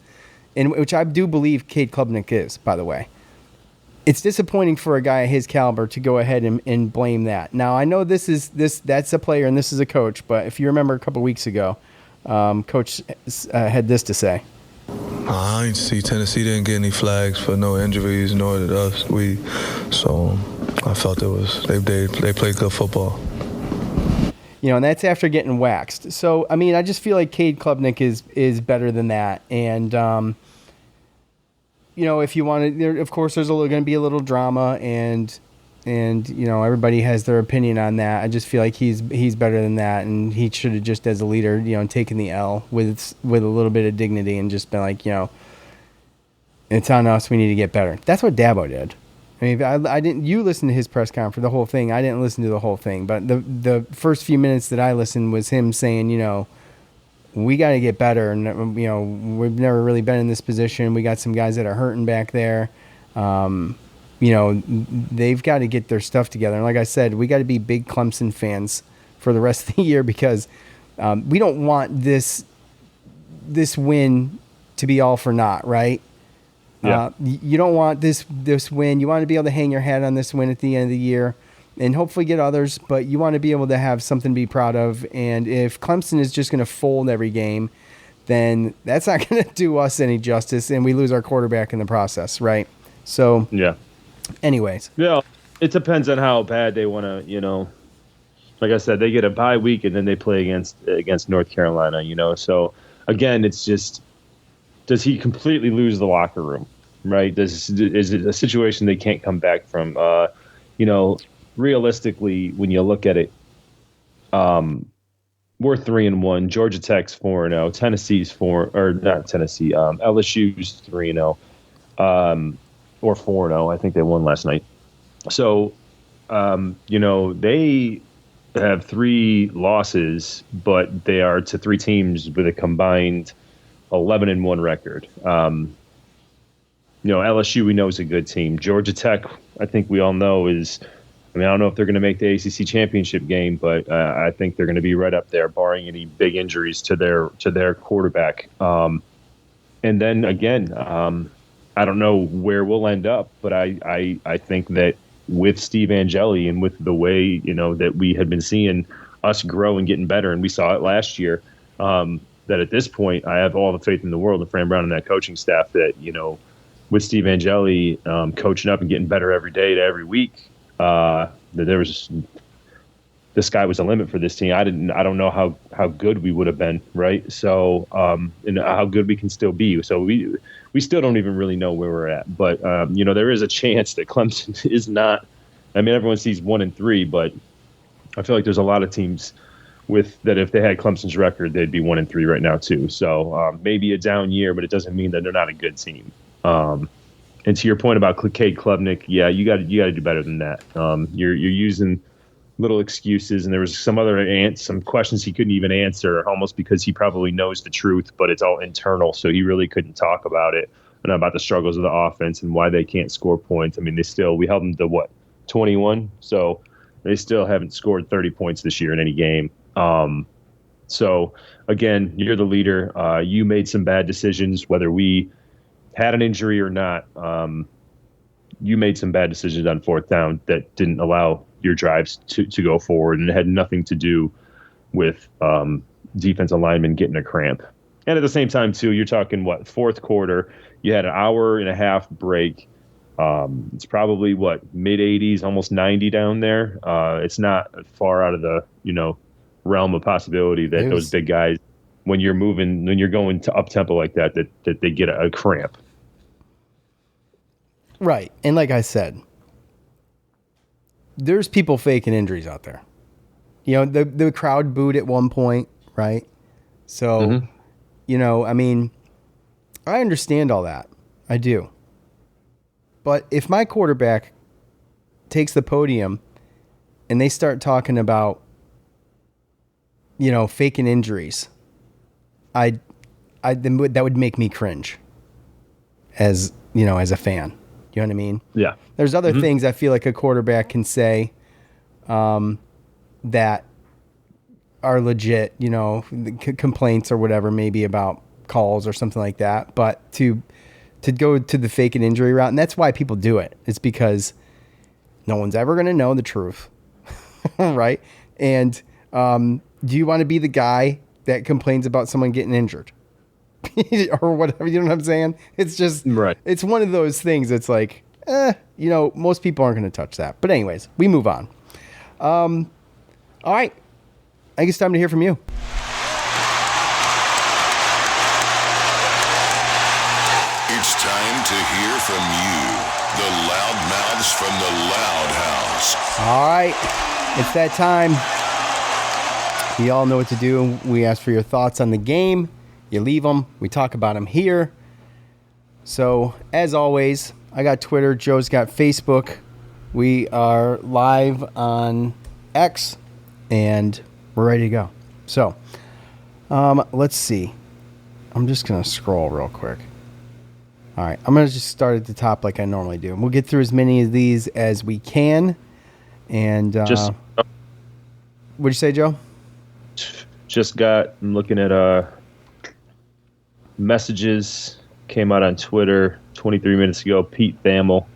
which I do believe Cade Klubnik is, by the way. It's disappointing for a guy of his caliber to go ahead and blame that. Now, I know that's a player and this is a coach, but if you remember a couple weeks ago, Coach had this to say. I didn't see Tennessee didn't get any flags for no injuries, nor did us. So I felt they played good football. You know, and that's after getting waxed. So, I mean, I just feel like Cade Klubnik is better than that. And, you know, if you want to, of course, there's going to be a little drama, and you know, everybody has their opinion on that. I just feel like he's better than that, and he should have just, as a leader, you know, taken the L with a little bit of dignity and just been like, you know, it's on us. We need to get better. That's what Dabo did. I mean, I didn't. You listened to his press conference, the whole thing. I didn't listen to the whole thing, but the first few minutes that I listened was him saying, you know, we got to get better, and you know, we've never really been in this position. We got some guys that are hurting back there. You know, they've got to get their stuff together. And like I said, we got to be big Clemson fans for the rest of the year, because we don't want this win to be all for naught, right? Yeah. You don't want this win. You want to be able to hang your hat on this win at the end of the year and hopefully get others, but you want to be able to have something to be proud of. And if Clemson is just going to fold every game, then that's not going to do us any justice, and we lose our quarterback in the process, right? So, yeah. Anyways. Yeah, it depends on how bad they want to, you know. Like I said, they get a bye week, and then they play against North Carolina, you know. So, again, it's just, does he completely lose the locker room, right? Is it a situation they can't come back from? You know, realistically, when you look at it, we're 3-1. Georgia Tech's 4-0. Tennessee's LSU's 3-0, or 4-0. I think they won last night. So, you know, they have 3 losses, but they are to 3 teams with a combined 11-1 record. You know, LSU we know is a good team. Georgia Tech, I think we all know is. I mean, I don't know if they're going to make the ACC championship game, but I think they're going to be right up there, barring any big injuries to their quarterback. And then again, I don't know where we'll end up, but I think that with Steve Angeli and with the way, you know, that we had been seeing us grow and getting better, and we saw it last year, that at this point I have all the faith in the world in Fran Brown and that coaching staff that, you know, with Steve Angeli coaching up and getting better every day to every week. That the sky was the limit for this team. I don't know how good we would have been, right? So, and how good we can still be. So we still don't even really know where we're at. But you know, there is a chance that Clemson is not. I mean, everyone sees 1-3, but I feel like there's a lot of teams with that. If they had Clemson's record, they'd be 1-3 right now too. So maybe a down year, but it doesn't mean that they're not a good team. And to your point about Cade Klubnik, yeah, you got to do better than that. You're using little excuses, and there was some questions he couldn't even answer, almost because he probably knows the truth, but it's all internal, so he really couldn't talk about it and about the struggles of the offense and why they can't score points. I mean, we held them to 21, so they still haven't scored 30 points this year in any game. So again, you're the leader. You made some bad decisions, whether we had an injury or not. You made some bad decisions on fourth down that didn't allow your drives to go forward, and it had nothing to do with defensive linemen getting a cramp. And at the same time, too, you're talking, fourth quarter, you had an hour and a half break. It's probably, mid-80s, almost 90 down there. It's not far out of the, realm of possibility that those big guys, when you're going to up-tempo like that they get a cramp. Right. And like I said, there's people faking injuries out there. The crowd booed at one point, right? So, I mean, I understand all that. I do. But if my quarterback takes the podium and they start talking about, faking injuries, that would make me cringe as a fan. You know what I mean? Yeah. There's other things I feel like a quarterback can say that are legit, complaints or whatever, maybe about calls or something like that. But to go to the fake and injury route, and that's why people do it. It's because no one's ever going to know the truth, right? And do you want to be the guy that complains about someone getting injured? Or whatever, you know what I'm saying? It's just, right. It's one of those things that's like, most people aren't going to touch that. But anyways, we move on. All right. I think it's time to hear from you. It's time to hear from you, the loudmouths from the Loud House. All right. It's that time. You all know what to do. We ask for your thoughts on the game. You leave them. We talk about them here. So, as always, I got Twitter. Joe's got Facebook. We are live on X, and we're ready to go. So, let's see. I'm just going to scroll real quick. All right. I'm going to just start at the top like I normally do. We'll get through as many of these as we can. And what'd you say, Joe? I'm looking at messages came out on Twitter 23 minutes ago. Pete Thamel.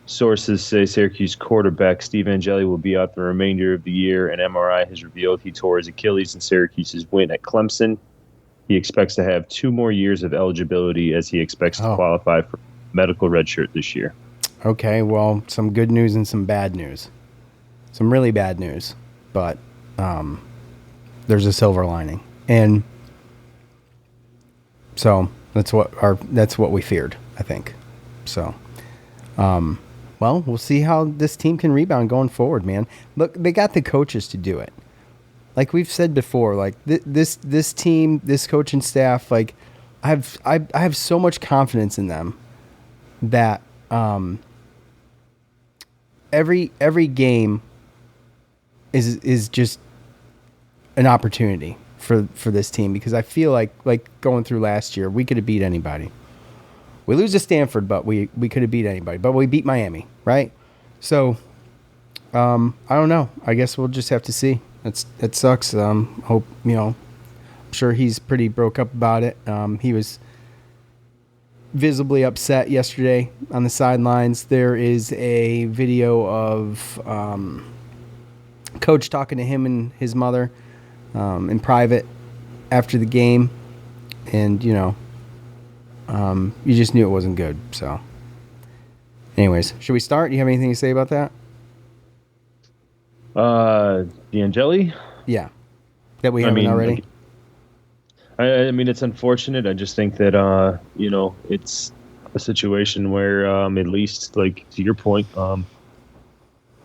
Sources say Syracuse quarterback Steve Angeli will be out the remainder of the year, and MRI has revealed he tore his Achilles in Syracuse's win at Clemson. He expects to have 2 more years of eligibility as he expects to qualify for medical redshirt this year. Okay, well, some good news and some bad news. Some really bad news, but there's a silver lining. And so that's what we feared, I think. So, well, we'll see how this team can rebound going forward, man. Look, they got the coaches to do it. Like we've said before, like this team, this coaching staff, like I have so much confidence in them that every game is just an opportunity for this team, because I feel like going through last year, we could have beat anybody. We lose to Stanford, but we could have beat anybody. But we beat Miami, right? So, I don't know. I guess we'll just have to see. It sucks. Hope, I'm sure he's pretty broke up about it. He was visibly upset yesterday on the sidelines. There is a video of Coach talking to him and his mother in private after the game, and you just knew it wasn't good. So, anyways, should we start? Do you have anything to say about that? The Angeli? Yeah, that we haven't already. I mean, it's unfortunate. I just think that it's a situation where at least, like, to your point,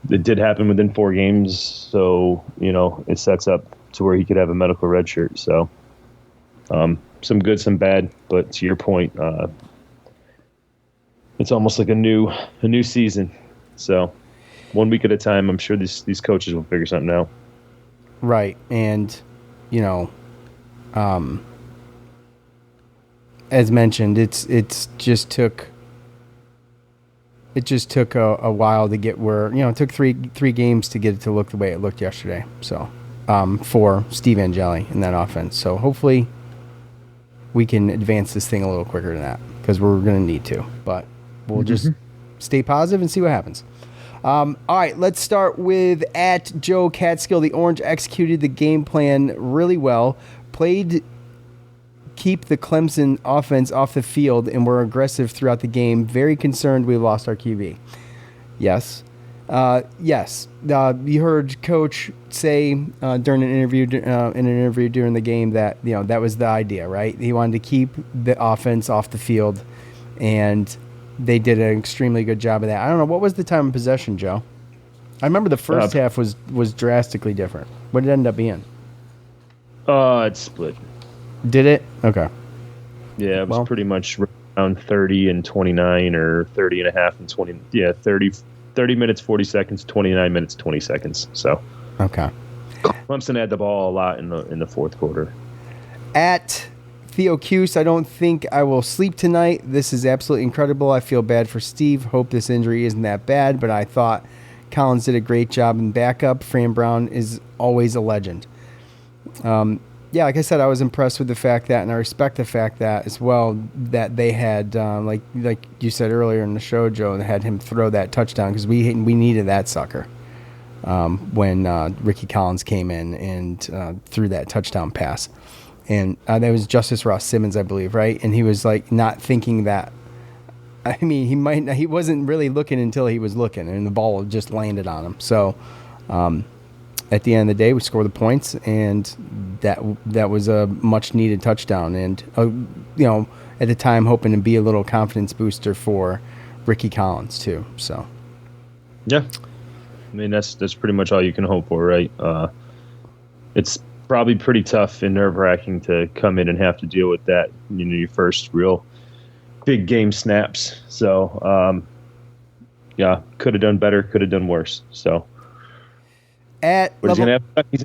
it did happen within 4 games, so it sets up to where he could have a medical red shirt. So, some good, some bad, but to your point, it's almost like a new season. So, 1 week at a time. I'm sure these coaches will figure something out. Right, and as mentioned, it just took a while to get where it took three games to get it to look the way it looked yesterday. So for Steve Angeli in that offense. So hopefully we can advance this thing a little quicker than that because we're going to need to. But we'll just stay positive and see what happens. All right, let's start with at Joe Catskill. The Orange executed the game plan really well, keep the Clemson offense off the field, and were aggressive throughout the game. Very concerned we lost our QB. Yes. Yes. You heard Coach say during an interview during the game that that was the idea, right? He wanted to keep the offense off the field, and they did an extremely good job of that. I don't know, what was the time of possession, Joe? I remember the first half was drastically different. What did it end up being? It split. Did it? Okay. Yeah, it was pretty much around 30 and 29 or 30 and a half and 20. Yeah, 30 minutes, 40 seconds, 29 minutes, 20 seconds. So, okay. Clemson had the ball a lot in the fourth quarter. At Theo Cuse, I don't think I will sleep tonight. This is absolutely incredible. I feel bad for Steve. Hope this injury isn't that bad, but I thought Collins did a great job in backup. Fran Brown is always a legend. Yeah, like I said, I was impressed with the fact that, and I respect the fact that as well, that they had, like you said earlier in the show, Joe, they had him throw that touchdown because we needed that sucker when Ricky Collins came in and threw that touchdown pass. And that was Justice Ross Simmons, I believe, right? And he was like not thinking that. I mean, he wasn't really looking until he was looking, and the ball just landed on him. So, at the end of the day, we scored the points, and that was a much needed touchdown. And at the time, hoping to be a little confidence booster for Ricky Collins too. So, yeah, I mean that's pretty much all you can hope for, right? It's probably pretty tough and nerve-wracking to come in and have to deal with that. Your first real big game snaps. So, yeah, could have done better, could have done worse. So, but he's gonna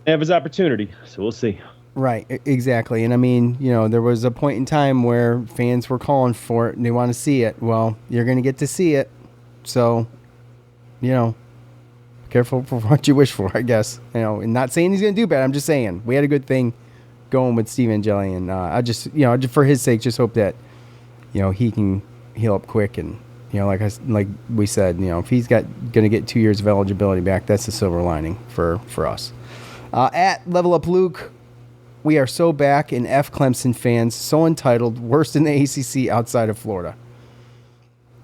have his opportunity. So we'll see. Right, exactly. And I mean, there was a point in time where fans were calling for it and they want to see it. Well, you're going to get to see it. So, careful for what you wish for, I guess. And not saying he's going to do bad. I'm just saying we had a good thing going with Steve Angeli, and I just for his sake, just hope that he can heal up quick. And like we said, if he's going to get 2 years of eligibility back, that's the silver lining for us. At Level Up Luke, we are so back in F Clemson fans, so entitled, worst in the ACC outside of Florida.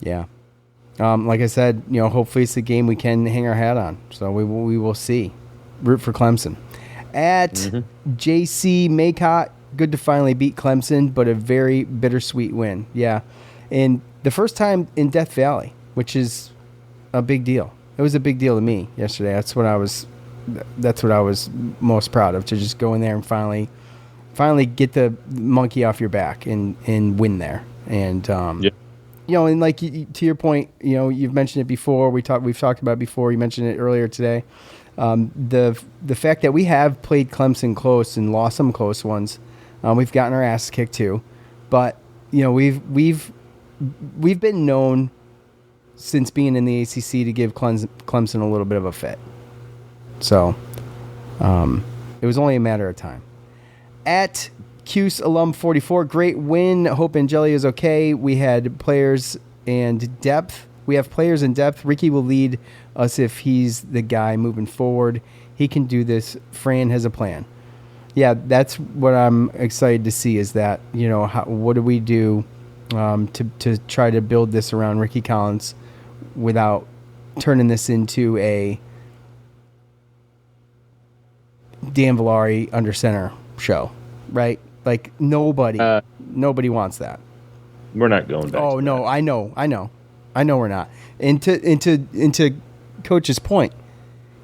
Yeah. Like I said, hopefully it's a game we can hang our hat on. So we will see. Root for Clemson. At JC Maycott, good to finally beat Clemson, but a very bittersweet win. Yeah. And the first time in Death Valley, which is a big deal. It was a big deal to me yesterday. That's what I was most proud of, to just go in there and finally get the monkey off your back and win there. And and like to your point, you've mentioned it before. We've talked about it before. You mentioned it earlier today. The fact that we have played Clemson close and lost some close ones. We've gotten our ass kicked too, but we've been known since being in the ACC to give Clemson a little bit of a fit. So it was only a matter of time. At Cuse Alum 44, great win. Hope Angeli is okay. We had players and depth. We have players in depth. Ricky will lead us if he's the guy moving forward. He can do this. Fran has a plan. Yeah, that's what I'm excited to see, is that, what do we do to try to build this around Ricky Collins without turning this into a Dan Villari under center show, right? Like nobody wants that. We're not going back. Oh no, I know we're not. And to Coach's point,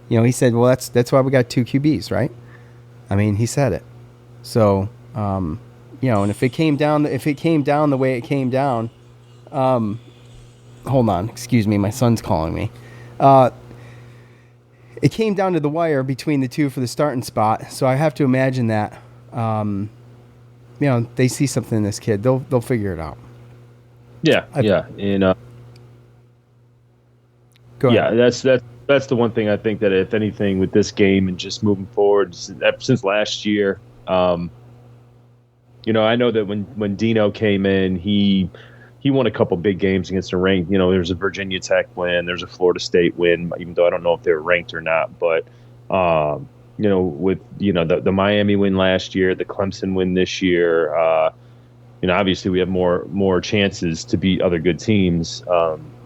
he said, well, that's why we got 2 QBs, right? I mean, he said it. So, and if it came down the way it came down, hold on, excuse me, my son's calling me. it came down to the wire between the two for the starting spot. So I have to imagine that, they see something in this kid. They'll figure it out. Yeah, and go ahead. Yeah, that's the one thing I think that if anything with this game and just moving forward since last year, I know that when Dino came in, he won a couple big games against a ranked. There's a Virginia Tech win, there's a Florida State win, even though I don't know if they were ranked or not. But with the Miami win last year, the Clemson win this year, obviously we have more chances to beat other good teams.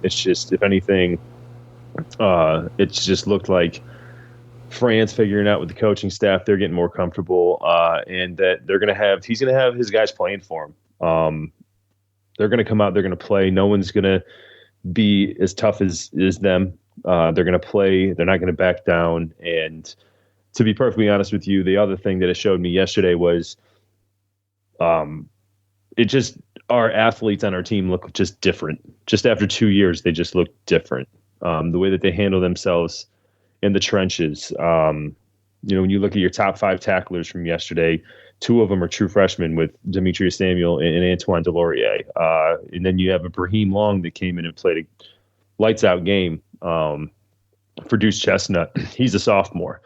It's just, if anything, it's just looked like Fran's figuring out with the coaching staff, they're getting more comfortable, and that he's going to have his guys playing for him. They're going to come out, they're going to play. No one's going to be as tough as them. They're going to play. They're not going to back down. And to be perfectly honest with you, the other thing that it showed me yesterday was, our athletes on our team look just different. Just after 2 years, they just look different. The way that they handle themselves in the trenches. When you look at your top 5 tacklers from yesterday, 2 of them are true freshmen with Demetrius Samuel and Antoine Delorier. And then you have a Brahim Long that came in and played a lights out game for Deuce Chestnut. He's a sophomore.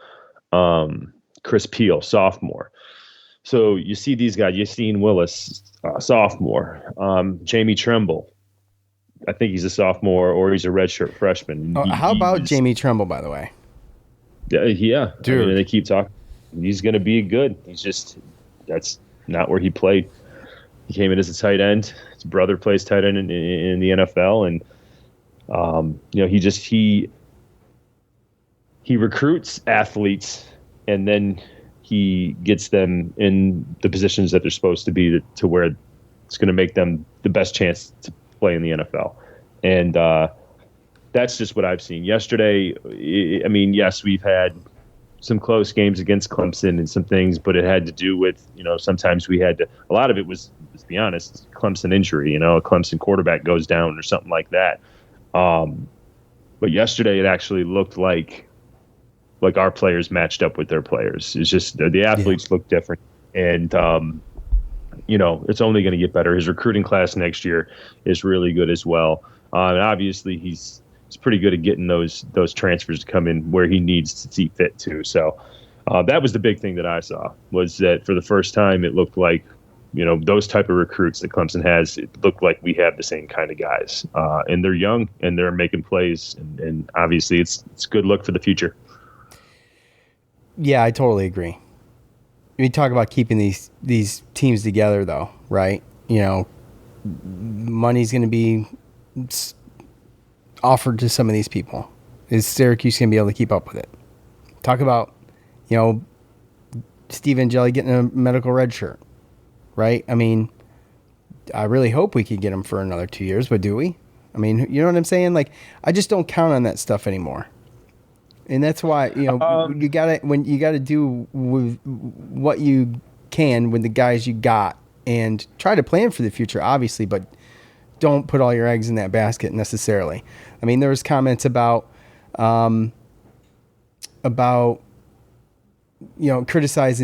Chris Peel, sophomore. So you see these guys, Yassine Willis, sophomore. Jamie Tremble, I think he's a sophomore or he's a redshirt freshman. How about Jamie Tremble, by the way? Yeah. Dude. I mean, they keep talking. He's going to be good. That's not where he played. He came in as a tight end. His brother plays tight end in the NFL. And, he recruits athletes and then he gets them in the positions that they're supposed to be to where it's going to make them the best chance to play in the NFL. And that's just what I've seen. Yesterday, yes, we've had some close games against Clemson and some things, but it had to do with, sometimes we had to, a lot of it was, let's be honest, Clemson injury, a Clemson quarterback goes down or something like that. But yesterday it actually looked like our players matched up with their players. It's just the athletes look different. And, it's only going to get better. His recruiting class next year is really good as well. And obviously he's pretty good at getting those transfers to come in where he needs to see fit to. So that was the big thing that I saw, was that for the first time it looked like, those type of recruits that Clemson has, it looked like we have the same kind of guys. And they're young and they're making plays. And obviously it's good look for the future. Yeah, I totally agree. We talk about keeping these teams together, though, right? Money's going to be offered to some of these people. Is Syracuse going to be able to keep up with it? Talk about, Steve Angeli getting a medical red shirt, right? I mean, I really hope we could get him for another 2 years, but do we? I mean, you know what I'm saying? Like, I just don't count on that stuff anymore. And that's why, you gotta do with what you can with the guys you got and try to plan for the future, obviously, but don't put all your eggs in that basket necessarily. I mean, there was comments about criticizing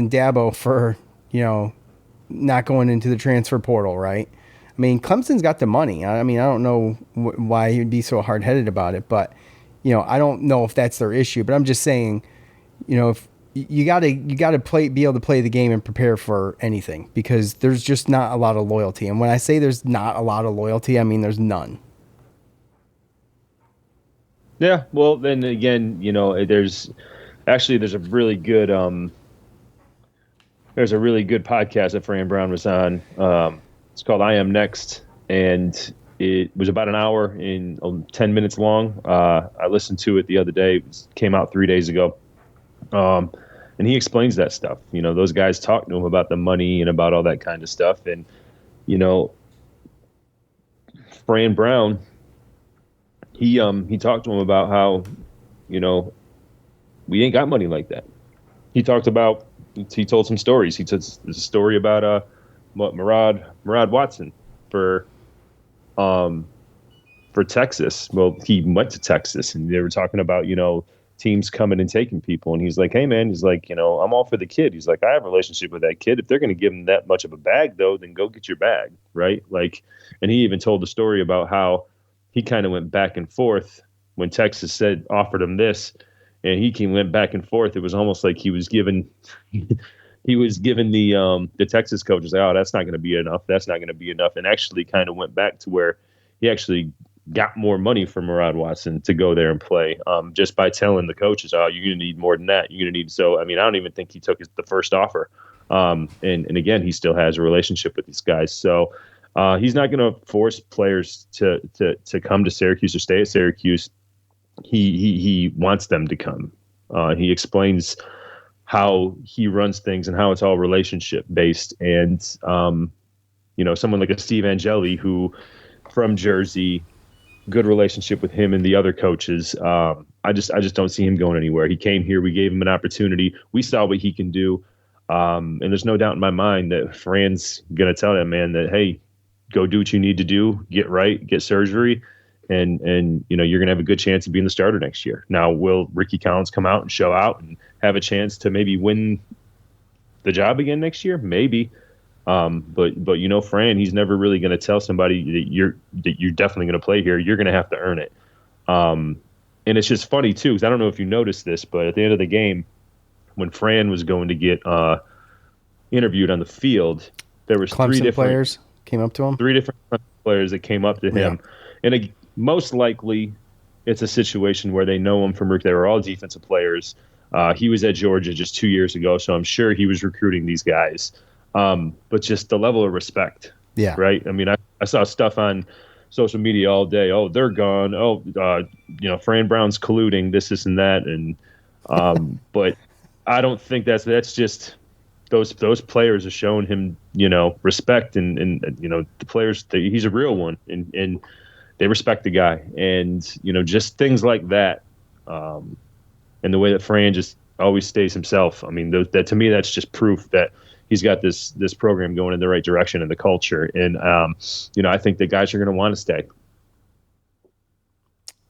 Dabo for, not going into the transfer portal, right? I mean, Clemson's got the money. I don't know why he'd be so hard-headed about it, but I don't know if that's their issue, but I'm just saying, if you gotta be able to play the game and prepare for anything, because there's just not a lot of loyalty. And when I say there's not a lot of loyalty, I mean there's none. Yeah, well, then again, there's a really good podcast that Fran Brown was on. It's called I Am Next, and it was about an hour and 10 minutes long. I listened to it the other day. It came out 3 days ago. And he explains that stuff. Those guys talk to him about the money and about all that kind of stuff. And, Fran Brown, he talked to him about how, we ain't got money like that. He told some stories. He told a story about Murad Watson for Texas. Well, he went to Texas, and they were talking about, teams coming and taking people. And he's like, hey, man, he's like, I'm all for the kid. He's like, I have a relationship with that kid. If they're going to give him that much of a bag, though, then go get your bag, right? Like, and he even told the story about how he kind of went back and forth when Texas offered him this, and he went back and forth. It was almost like he was given the Texas coaches, like, oh, that's not going to be enough. That's not going to be enough. And actually kind of went back to where he actually got more money from Murad Watson to go there and play, just by telling the coaches, oh, you're going to need more than that. You're going to need. So, I mean, I don't even think he took the first offer. And again, he still has a relationship with these guys. So he's not going to force players to come to Syracuse or stay at Syracuse. He wants them to come. He explains how he runs things and how it's all relationship based. And, someone like a Steve Angeli, who from Jersey, good relationship with him and the other coaches. I just don't see him going anywhere. He came here. We gave him an opportunity. We saw what he can do. And there's no doubt in my mind that Fran's going to tell that man that, hey, go do what you need to do, get right, get surgery. And you're going to have a good chance of being the starter next year. Now, will Ricky Collins come out and show out and have a chance to maybe win the job again next year? Maybe. But Fran, he's never really going to tell somebody that you're definitely going to play here. You're going to have to earn it. And it's just funny too, because I don't know if you noticed this, but at the end of the game, when Fran was going to get interviewed on the field, there was Clemson three different players came up to him. Three different players that came up to him, and most likely it's a situation where they know him from. They were all defensive players. He was at Georgia just 2 years ago, so I'm sure he was recruiting these guys. But just the level of respect. Yeah. Right. I mean, I saw stuff on social media all day. Oh, they're gone. Oh, Fran Brown's colluding this and that. And, but I don't think that's just those players have shown him, respect and the players, he's a real one and they respect the guy and, just things like that. And the way that Fran just always stays himself. I mean, that to me, that's just proof that he's got this program going in the right direction in the culture. And, I think the guys are going to want to stay.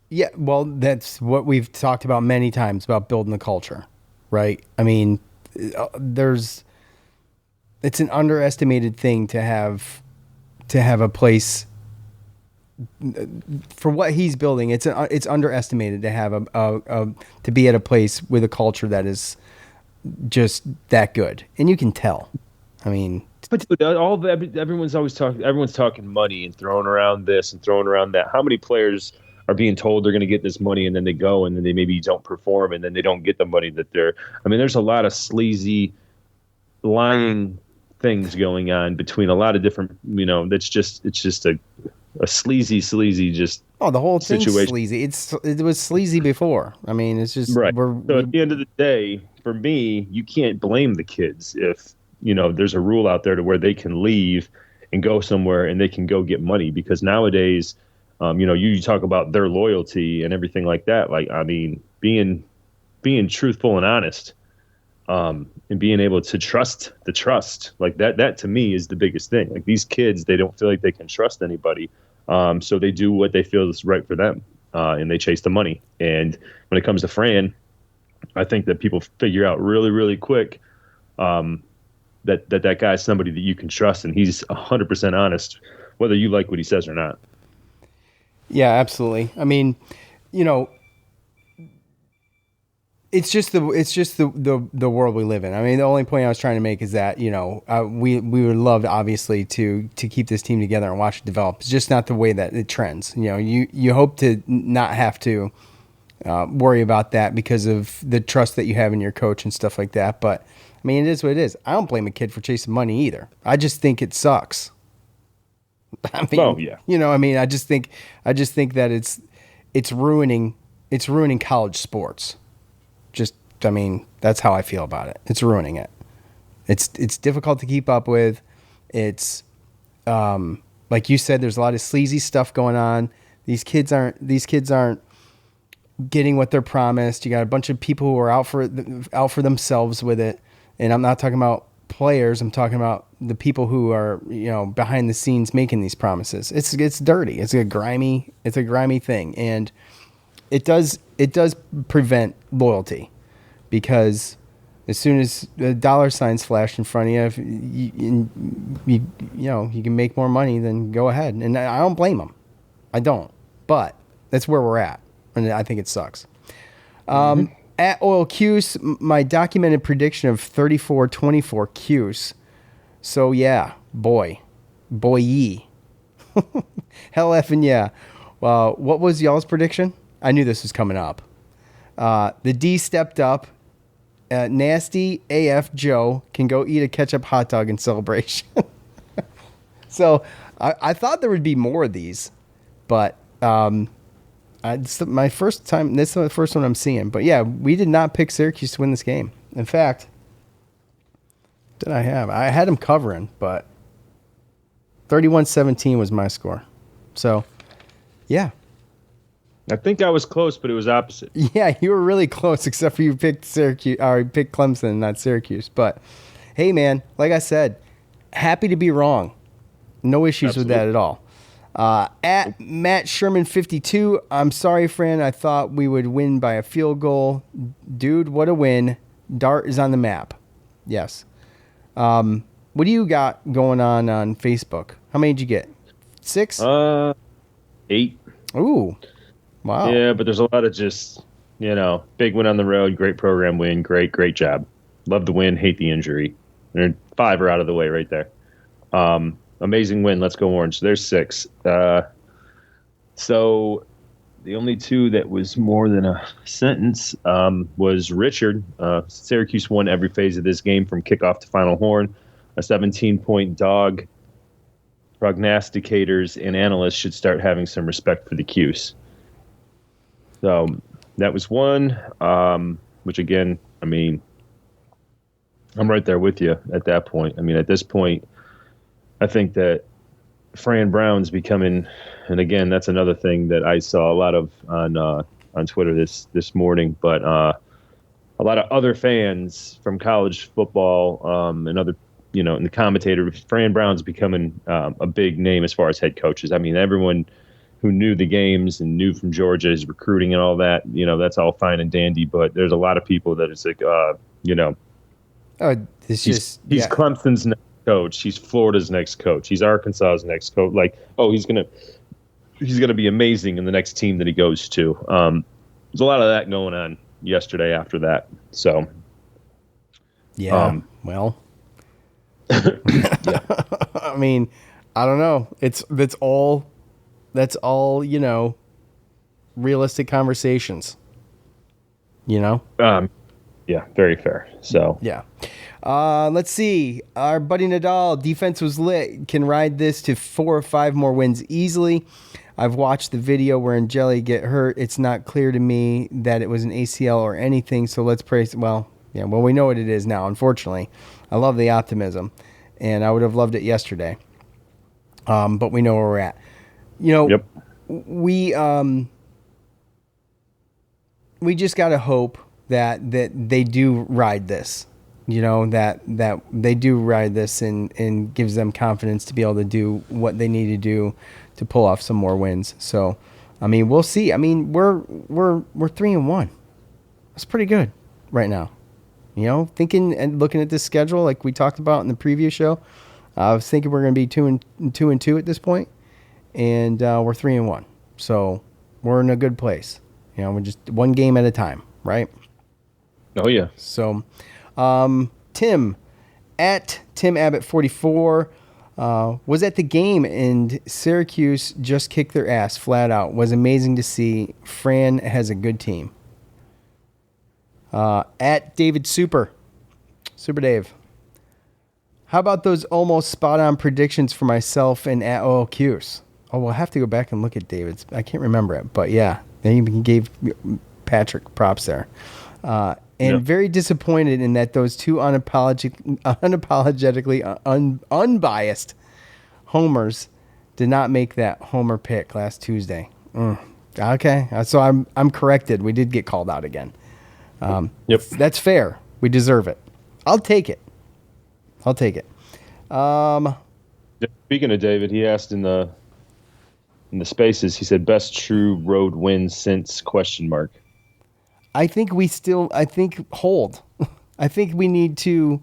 Yeah, well, that's what we've talked about many times about building the culture, right? I mean, it's an underestimated thing to have a place for what he's building. It's underestimated to have to be at a place with a culture that is just that good, and you can tell. I mean, but everyone's talking money and throwing around this and throwing around that. How many players are being told they're going to get this money and then they go and then they maybe don't perform and then they don't get the money that they're? I mean, there's a lot of sleazy, lying things going on between a lot of different. It's just a sleazy just. Oh, the whole thing's sleazy. It was sleazy before. I mean, it's just right. So at the end of the day, for me, you can't blame the kids if, there's a rule out there to where they can leave and go somewhere and they can go get money, because nowadays, you talk about their loyalty and everything like that. Like, I mean, being truthful and honest, and being able to trust like that to me is the biggest thing. Like, these kids, they don't feel like they can trust anybody. So they do what they feel is right for them, and they chase the money. And when it comes to Fran, I think that people figure out really, really quick that guy's somebody that you can trust, and he's 100% honest, whether you like what he says or not. Yeah, absolutely. I mean, it's just the world we live in. I mean, the only point I was trying to make is that we would love, obviously, to keep this team together and watch it develop. It's just not the way that it trends. You hope to not have to worry about that because of the trust that you have in your coach and stuff like that. But I mean, it is what it is. I don't blame a kid for chasing money either. I just think it sucks. I mean, oh yeah. I mean, I just think that it's ruining college sports. I mean, that's how I feel about it. It's ruining it. It's difficult to keep up with. It's like you said, there's a lot of sleazy stuff going on. These kids aren't getting what they're promised. You got a bunch of people who are out for themselves with it. And I'm not talking about players. I'm talking about the people who are, behind the scenes making these promises. It's dirty. It's a grimy thing. And it does prevent loyalty, because as soon as the dollar signs flash in front of you, if you can make more money, then go ahead. And I don't blame them. I don't. But that's where we're at, and I think it sucks. At Oil Cuse, my documented prediction of 34-24 Cuse. So yeah, boy. Hell effing yeah. What was y'all's prediction? I knew this was coming up. The D stepped up. Nasty AF Joe can go eat a ketchup hot dog in celebration. So I thought there would be more of these, but it's my first time. This is the first one I'm seeing. But yeah, we did not pick Syracuse to win this game. In fact, did I have? I had them covering, but 31-17 was my score. So, yeah. I think I was close, but it was opposite. Yeah, you were really close, except for you picked Syracuse, or you picked Clemson, not Syracuse. But hey, man, like I said, happy to be wrong. No issues Absolutely. with that at all. At Matt Sherman 52, I'm sorry, Fran. I thought we would win by a field goal. Dude, what a win. Dart is on the map. Yes. What do you got going on Facebook? How many did you get? 6? 8. Ooh. Wow. Yeah, but there's a lot of just, big win on the road, great program win, great job. Love the win, hate the injury. And 5 are out of the way right there. Amazing win, let's go Orange. There's 6. So the only 2 that was more than a sentence was Richard. Syracuse won every phase of this game from kickoff to final horn. A 17-point dog. Prognosticators and analysts should start having some respect for the Cuse. So that was one, which again, I'm right there with you at that point. At this point, I think that Fran Brown's becoming, and again, that's another thing that I saw a lot of on Twitter this morning, but a lot of other fans from college football and other, and the commentator, Fran Brown's becoming a big name as far as head coaches. Everyone who knew the games and knew from Georgia, his recruiting and all that, that's all fine and dandy, but there's a lot of people that it's like, he's Clemson's next coach. He's Florida's next coach. He's Arkansas's next coach. Like, he's gonna be amazing in the next team that he goes to. There's a lot of that going on yesterday after that. So, yeah. Yeah. I don't know. That's all, realistic conversations, Yeah, very fair. So, yeah. Let's see. Our buddy Nadal, defense was lit. Can ride this to 4 or 5 more wins easily. I've watched the video where Angeli get hurt. It's not clear to me that it was an ACL or anything. So let's pray. Well, we know what it is now, unfortunately. I love the optimism, and I would have loved it yesterday. But we know where we're at. Yep. We just got to hope that they do ride this, that they do ride this and gives them confidence to be able to do what they need to do to pull off some more wins. So, we'll see. We're 3-1. That's pretty good right now. Thinking and looking at this schedule, like we talked about in the previous show, I was thinking we're going to be 2-2 at this point. And we're 3-1, so we're in a good place. We're just one game at a time, right? Oh yeah. So, Tim at Tim Abbott 44 was at the game, and Syracuse just kicked their ass flat out. Was amazing to see. Fran has a good team. At David Super Dave. How about those almost spot on predictions for myself and at OL Cuse? Oh, we'll have to go back and look at David's. I can't remember it, but yeah, then you gave Patrick props there. Very disappointed in that those 2 unapologetically unbiased homers did not make that homer pick last Tuesday. Okay, so I'm corrected. We did get called out again. Yep, that's fair. We deserve it. I'll take it. Speaking of David, he asked in the in the spaces. He said best true road win since ? I think hold. I think we need to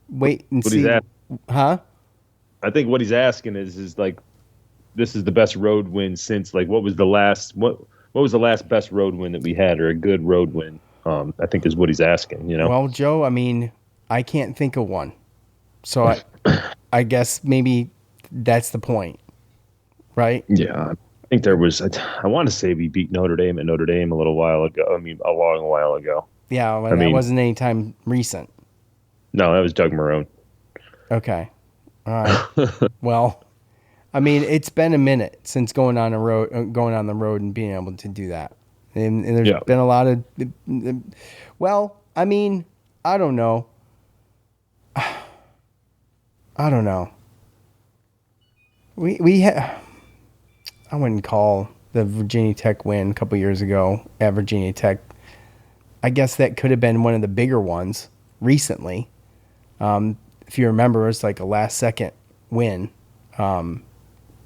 wait and see. Huh? I think what he's asking is like, this is the best road win since, like, what was the last best road win that we had, or a good road win? I think is what he's asking, you know? Well, Joe, I mean, I can't think of one. So I guess maybe that's the point, right? Yeah. I think there was, I want to say we beat Notre Dame at Notre Dame a little while ago. I mean, a long while ago. Yeah, well, that wasn't any time recent. No, that was Doug Marrone. Okay. All right. Well, I mean, it's been a minute since going on the road and being able to do that. And there's been a lot of, well, I mean, I don't know. I wouldn't call the Virginia Tech win a couple years ago at Virginia Tech. I guess that could have been one of the bigger ones recently. If you remember, it was like a last-second win,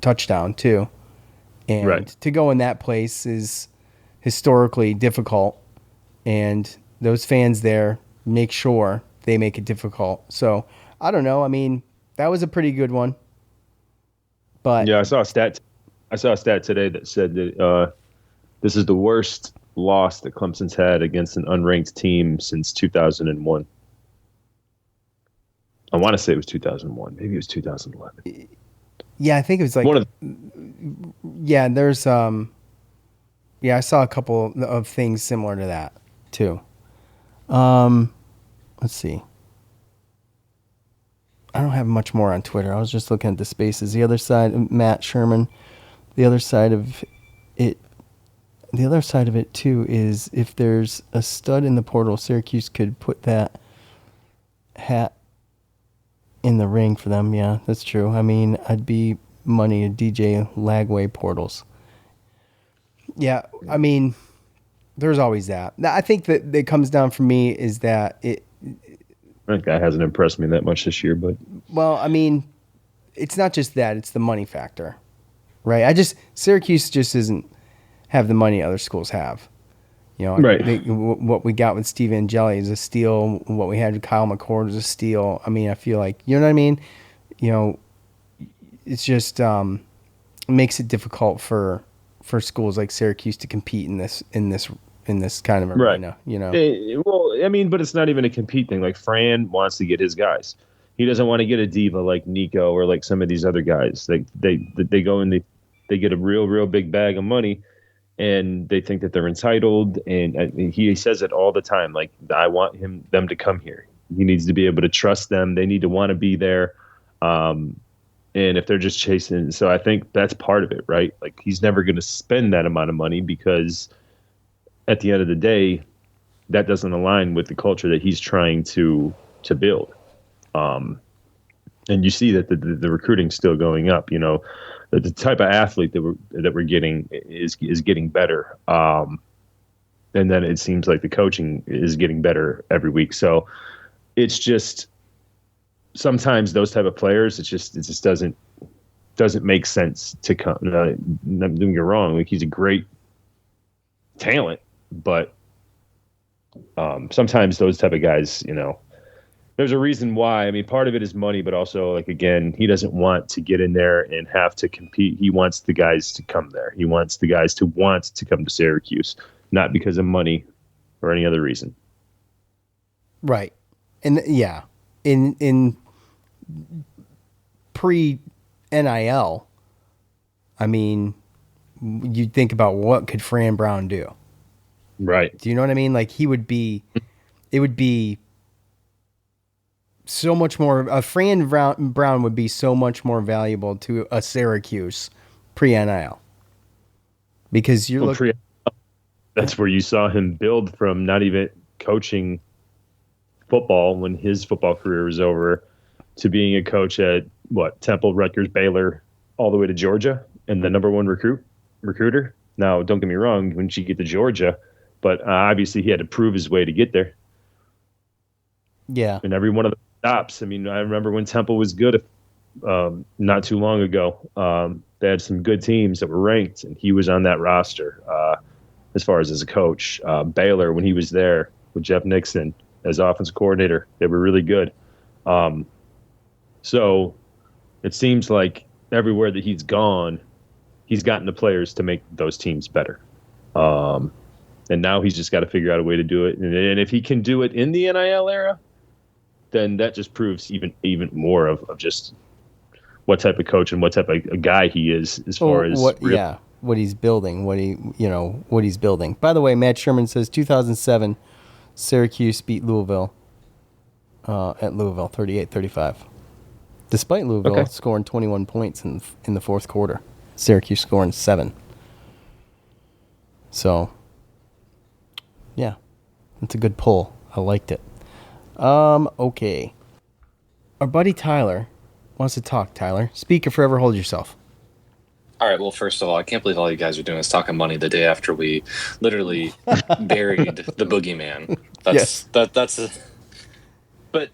touchdown too. And to go in that place is historically difficult, and those fans there make sure they make it difficult. So I don't know. I mean, that was a pretty good one. But yeah, I saw a stat today that said that this is the worst loss that Clemson's had against an unranked team since 2001. I want to say it was 2001. Maybe it was 2011. Yeah, I think it was like there's I saw a couple of things similar to that too. Let's see. I don't have much more on Twitter. I was just looking at the spaces. The other side, Matt Sherman. The other side of it too is if there's a stud in the portal, Syracuse could put that hat in the ring for them. Yeah, that's true. I mean, I'd be money to DJ Lagway portals. Yeah, I mean, there's always that. I think that it comes down for me is that that guy hasn't impressed me that much this year, but well, I mean, it's not just that; it's the money factor, right? Syracuse just doesn't have the money other schools have. You know, right. What we got with Steve Angeli is a steal. What we had with Kyle McCord is a steal. I mean, I feel like, you know what I mean? You know, it's just makes it difficult for schools like Syracuse to compete in this kind of arena. Right. You know, well, I mean, but it's not even a compete thing. Like Fran wants to get his guys. He doesn't want to get a diva like Nico or like some of these other guys. Like they go and they get a real big bag of money. And they think that they're entitled, and he says it all the time. Like, I want them to come here. He needs to be able to trust them. They need to want to be there. And if they're just chasing, so I think that's part of it, right? Like, he's never going to spend that amount of money because at the end of the day, that doesn't align with the culture that he's trying to build. And you see that the recruiting's still going up. You know, the type of athlete that we're getting is getting better, and then it seems like the coaching is getting better every week. So it's just sometimes those type of players, it just doesn't make sense to come. Not doing it wrong, like he's a great talent, but sometimes those type of guys, you know. There's a reason why. I mean, part of it is money, but also, like, again, he doesn't want to get in there and have to compete. He wants the guys to come there. He wants the guys to want to come to Syracuse, not because of money or any other reason. Right. And yeah, in pre-NIL, I mean, you think about what could Fran Brown do? Right. Do you know what I mean? Like, it would be so much more. Fran Brown would be so much more valuable to a Syracuse pre-NIL because you're looking. That's where you saw him build from not even coaching football when his football career was over to being a coach at Temple, Rutgers, Baylor, all the way to Georgia, and the number one recruiter. Now, don't get me wrong, when you get to Georgia, but obviously he had to prove his way to get there. Yeah, and every one of the stops. I mean, I remember when Temple was good not too long ago. They had some good teams that were ranked, and he was on that roster as far as a coach. Baylor, when he was there with Jeff Nixon as offensive coordinator, they were really good. So it seems like everywhere that he's gone, he's gotten the players to make those teams better. And now he's just got to figure out a way to do it. And if he can do it in the NIL era, then that just proves even more of just what type of coach and what type of a guy he is as far as what he's building, what he's building. By the way, Matt Sherman says 2007 Syracuse beat Louisville at Louisville 38-35. Despite Louisville scoring 21 points in the fourth quarter, Syracuse scoring 7. So, yeah, that's a good pull. I liked it. Okay. Our buddy Tyler wants to talk. Tyler, speak or forever hold yourself. All right. Well, first of all, I can't believe all you guys are doing is talking money the day after we literally buried the boogeyman. But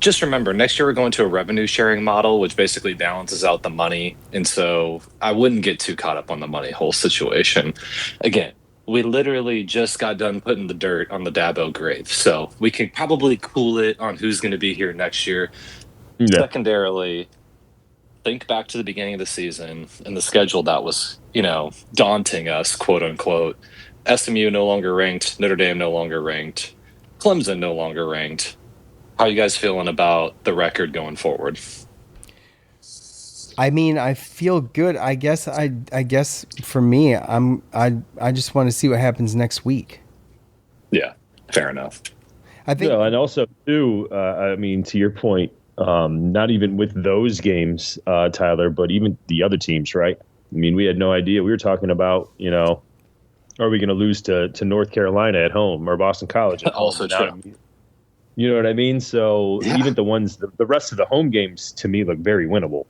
just remember, next year we're going to a revenue sharing model, which basically balances out the money. And so I wouldn't get too caught up on the money whole situation. Again, we literally just got done putting the dirt on the Dabo grave. So we can probably cool it on who's going to be here next year. Yeah. Secondarily, think back to the beginning of the season and the schedule that was, daunting us, quote unquote. SMU no longer ranked, Notre Dame no longer ranked, Clemson no longer ranked. How are you guys feeling about the record going forward? I mean, I feel good. I guess for me, I just want to see what happens next week. Yeah, fair enough. I think, and also too, to your point, not even with those games, Tyler, but even the other teams, right? I mean, we had no idea. We were talking about, are we going to lose to North Carolina at home or Boston College at home? Also true. You know what I mean? So even the rest of the home games to me look very winnable.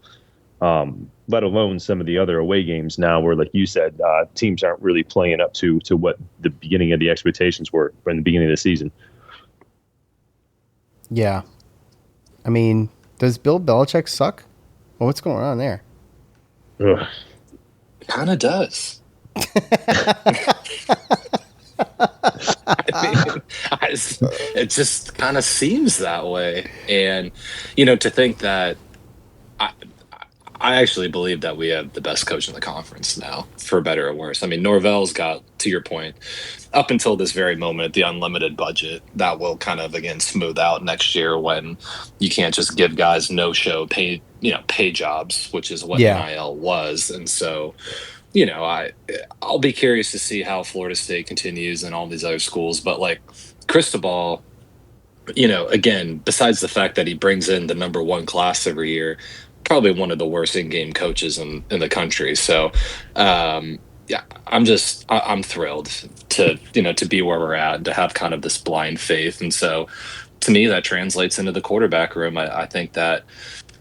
Let alone some of the other away games now where, like you said, teams aren't really playing up to what the beginning of the expectations were in the beginning of the season. Yeah. I mean, does Bill Belichick suck? Well, what's going on there? Ugh. It kind of does. It just kind of seems that way. And, to think that I actually believe that we have the best coach in the conference now, for better or worse. I mean, Norvell's got, to your point, up until this very moment, the unlimited budget that will kind of, again, smooth out next year when you can't just give guys no-show pay jobs, which is what NIL was. And so, I'll be curious to see how Florida State continues and all these other schools. But, like, Cristobal, again, besides the fact that he brings in the number one class every year, probably one of the worst in-game coaches in the country. So, I'm thrilled to be where we're at and to have kind of this blind faith. And so to me, that translates into the quarterback room. I think that,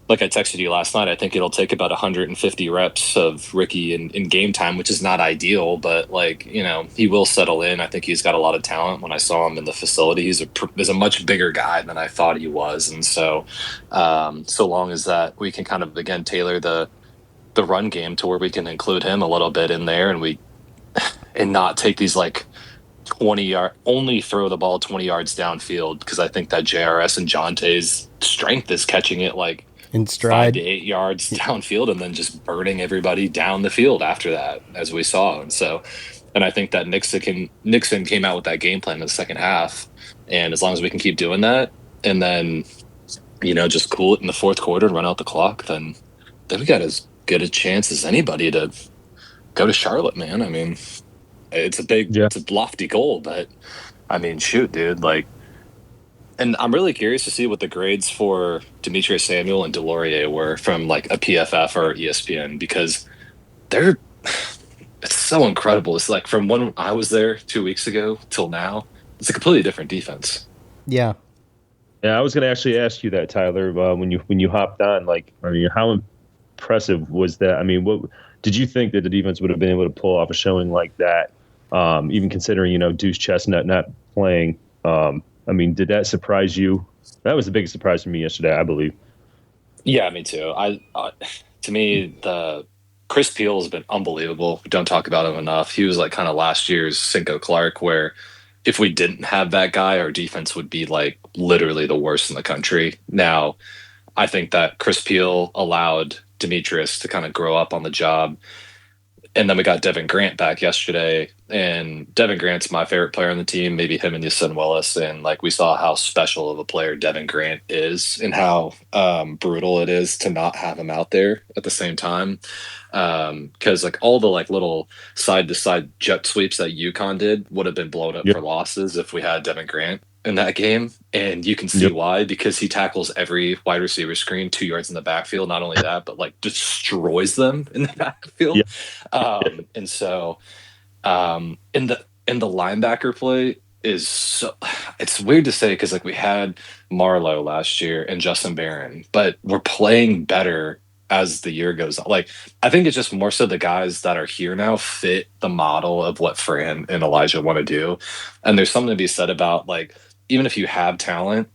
like I texted you last night, I think it'll take about 150 reps of Ricky in game time, which is not ideal, but he will settle in. I think he's got a lot of talent. When I saw him in the facility, he's a much bigger guy than I thought he was. And so, so long as that we can kind of, again, tailor the run game to where we can include him a little bit in there and not take these 20-yard, only throw the ball 20 yards downfield, because I think that JRS and Jonte's strength is catching it in stride 5 to 8 yards downfield and then just burning everybody down the field after that, as we saw. And I think that Nixon came out with that game plan in the second half. And as long as we can keep doing that and then, just cool it in the fourth quarter and run out the clock, then we got as good a chance as anybody to go to Charlotte, man. I mean, it's it's a lofty goal, but I mean, shoot, dude, and I'm really curious to see what the grades for Demetrius Samuel and Delorier were from a PFF or ESPN, because it's so incredible. It's from when I was there 2 weeks ago till now, it's a completely different defense. Yeah. Yeah, I was going to actually ask you that, Tyler, when you hopped on, how impressive was that? I mean, what did you think that the defense would have been able to pull off a showing like that, even considering, Deuce Chestnut not playing? I mean, did that surprise you? That was the biggest surprise for me yesterday, I believe. Yeah, me too. To me, the Chris Peel has been unbelievable. We don't talk about him enough. He was like kind of last year's Cinco Clark, where if we didn't have that guy, our defense would be like literally the worst in the country. Now, I think that Chris Peel allowed Demetrius to kind of grow up on the job. And then we got Devin Grant back yesterday, and Devin Grant's my favorite player on the team, maybe him and Yasin Willis. And like we saw how special of a player Devin Grant is and how brutal it is to not have him out there at the same time. Because like all the like little side to side jet sweeps that UConn did would have been blown up for losses if we had Devin Grant in that game. And you can see why, because he tackles every wide receiver screen 2 yards in the backfield. Not only that, but like destroys them in the backfield. And so in the linebacker play is so, it's weird to say because like we had Marlowe last year and Justin Barron, but we're playing better as the year goes on. Like I think it's just more so the guys that are here now fit the model of what Fran and Elijah want to do. And there's something to be said about like, even if you have talent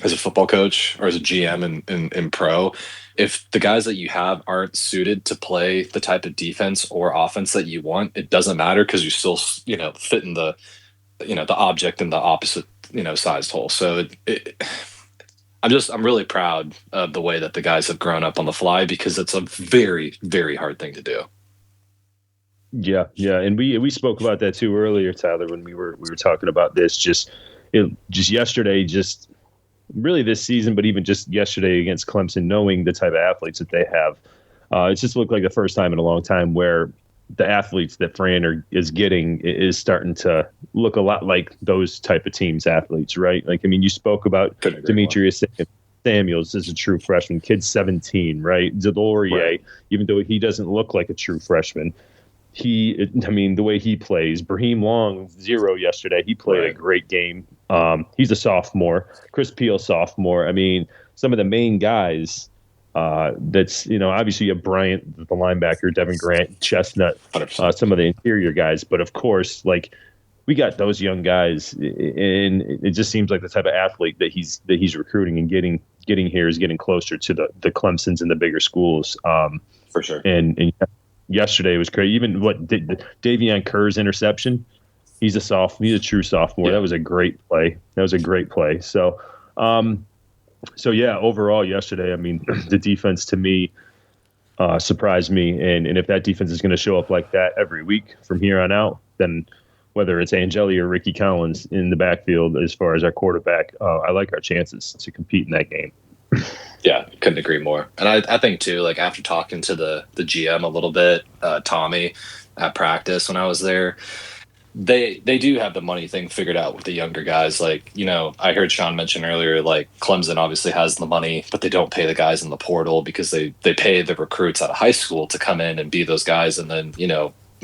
as a football coach or as a GM in pro, if the guys that you have aren't suited to play the type of defense or offense that you want, it doesn't matter because you still, fit in the, the object in the opposite, sized hole. So I'm really proud of the way that the guys have grown up on the fly because it's a very, very hard thing to do. Yeah. And we spoke about that too earlier, Tyler, when we were talking about this, just yesterday, just really this season, but even just yesterday against Clemson, knowing the type of athletes that they have. It just looked like the first time in a long time where the athletes that Fran is getting is starting to look a lot like those type of teams athletes, right? Like, I mean, you spoke about Demetrius Samuels is a true freshman, kid 17, right? Delorier, even though he doesn't look like a true freshman, the way he plays. Brahim Long, 0 yesterday. He played a great game. He's a sophomore. Chris Peel, sophomore. I mean, some of the main guys, that's, obviously you have Bryant, the linebacker, Devin Grant, Chestnut, some of the interior guys. But of course, like, we got those young guys, and it just seems like the type of athlete that he's recruiting and getting here is getting closer to the Clemsons and the bigger schools. For sure. And yesterday was crazy. Even Davion Kerr's interception. He's a true sophomore. Yeah. That was a great play. So, overall yesterday, I mean, the defense to me surprised me. And if that defense is going to show up like that every week from here on out, then whether it's Angeli or Ricky Collins in the backfield, as far as our quarterback, I like our chances to compete in that game. Yeah, couldn't agree more. And I think too, like after talking to the GM a little bit, Tommy, at practice when I was there, they do have the money thing figured out with the younger guys. Like, I heard Sean mention earlier, like Clemson obviously has the money, but they don't pay the guys in the portal because they pay the recruits out of high school to come in and be those guys and then,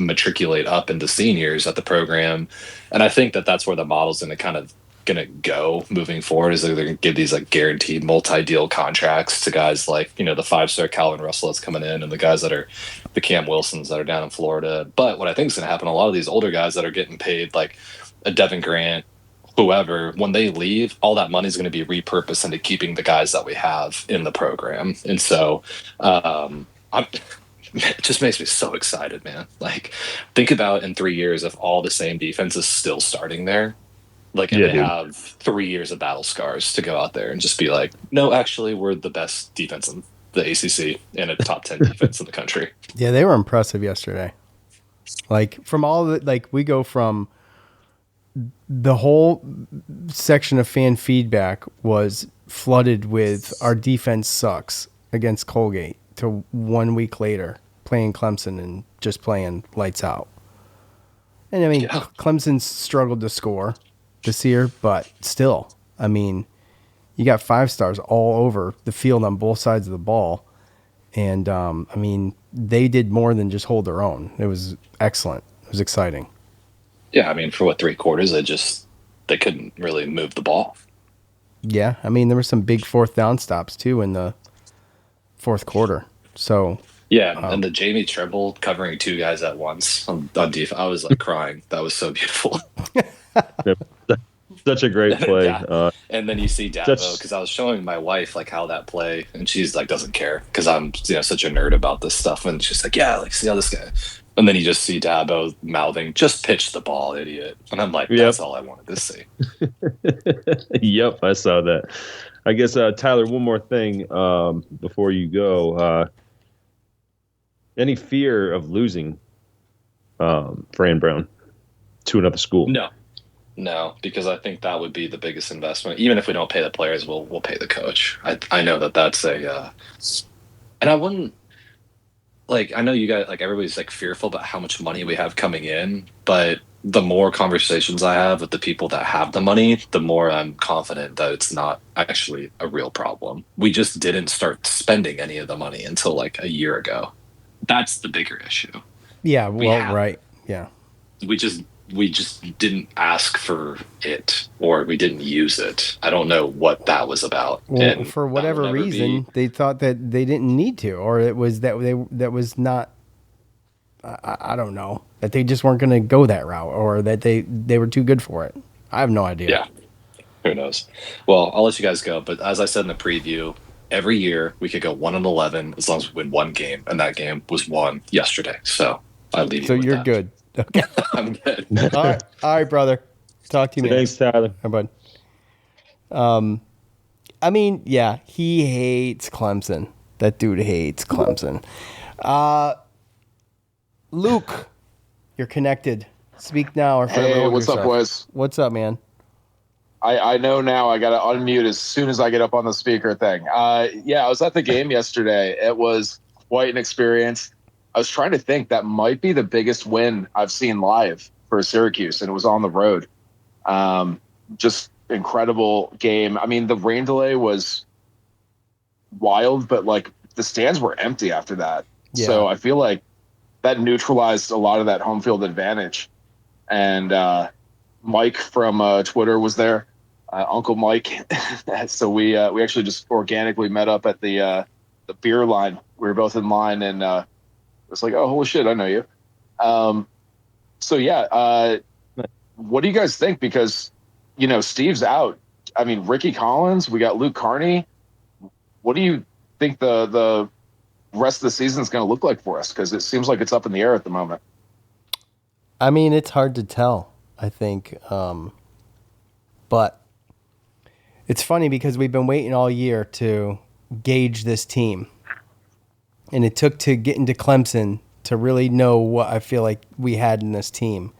matriculate up into seniors at the program. And I think that that's where the model's going to go moving forward, is they're going to give these like guaranteed multi-deal contracts to guys like, the 5-star Calvin Russell that's coming in and the guys that are the Cam Wilsons that are down in Florida. But what I think is going to happen, a lot of these older guys that are getting paid like a Devin Grant, whoever, when they leave, all that money is going to be repurposed into keeping the guys that we have in the program. And so it just makes me so excited, man. Like, think about in 3 years if all the same defense is still starting there. Like, and they have 3 years of battle scars to go out there and just be like, no, actually, we're the best defense in the ACC and a top 10 defense in the country. Yeah, they were impressive yesterday. Like, from all the, like, we go from the whole section of fan feedback was flooded with our defense sucks against Colgate to 1 week later playing Clemson and just playing lights out. And I mean, Clemson struggled to score this year, but still, I mean, you got 5-stars all over the field on both sides of the ball. And, I mean, they did more than just hold their own. It was excellent. It was exciting. Yeah, I mean, for 3 quarters, they couldn't really move the ball. Yeah, I mean, there were some big 4th down stops, too, in the 4th quarter. So yeah, and the Jamie Trimble covering 2 guys at once on defense, I was like crying. That was so beautiful. The Such a great play. Yeah. And then you see Dabo, because I was showing my wife like how that play, and she's like doesn't care because I'm such a nerd about this stuff, and she's like, yeah, like see how this guy. And then you just see Dabo mouthing, "Just pitch the ball, idiot." And I'm like, that's all I wanted to see. Yep, I saw that. I guess Tyler, one more thing before you go. Any fear of losing Fran Brown to another school? No, because I think that would be the biggest investment. Even if we don't pay the players, we'll pay the coach. I know that's a, and I wouldn't like. I know you guys like everybody's like fearful about how much money we have coming in, but the more conversations I have with the people that have the money, the more I'm confident that it's not actually a real problem. We just didn't start spending any of the money until like a year ago. That's the bigger issue. Yeah. Well, right. Yeah. We just didn't ask for it, or we didn't use it. I don't know what that was about. Well, and for whatever reason, they thought that they didn't need to, or it was that that was not. I don't know, that they just weren't going to go that route, or that they were too good for it. I have no idea. Yeah, who knows? Well, I'll let you guys go. But as I said in the preview, every year we could go 1-11 as long as we win one game, and that game was won yesterday. So I leave you. So with you're that. good. Okay. I'm good. All right, brother. Talk to you, man. Thanks, Tyler. Hi, bud. I mean, yeah, he hates Clemson. That dude hates Clemson. Luke, you're connected. Speak now. Or hey, what's up, boys? What's up, man? I know now I got to unmute as soon as I get up on the speaker thing. Yeah, I was at the game yesterday. It was quite an experience. I was trying to think, that might be the biggest win I've seen live for Syracuse, and it was on the road. Just incredible game. I mean, the rain delay was wild, but like the stands were empty after that. Yeah. So I feel like that neutralized a lot of that home field advantage. And Mike from Twitter was there, Uncle Mike. So we actually just organically met up at the beer line. We were both in line, and it was like, oh, holy shit, I know you. So yeah, what do you guys think? Because Steve's out. I mean, Ricky Collins, we got Luke Carney. What do you think the rest of the season is going to look like for us? Because it seems like it's up in the air at the moment. I mean, it's hard to tell, I think. But it's funny because we've been waiting all year to gauge this team. And it took to get into Clemson to really know what I feel like we had in this team.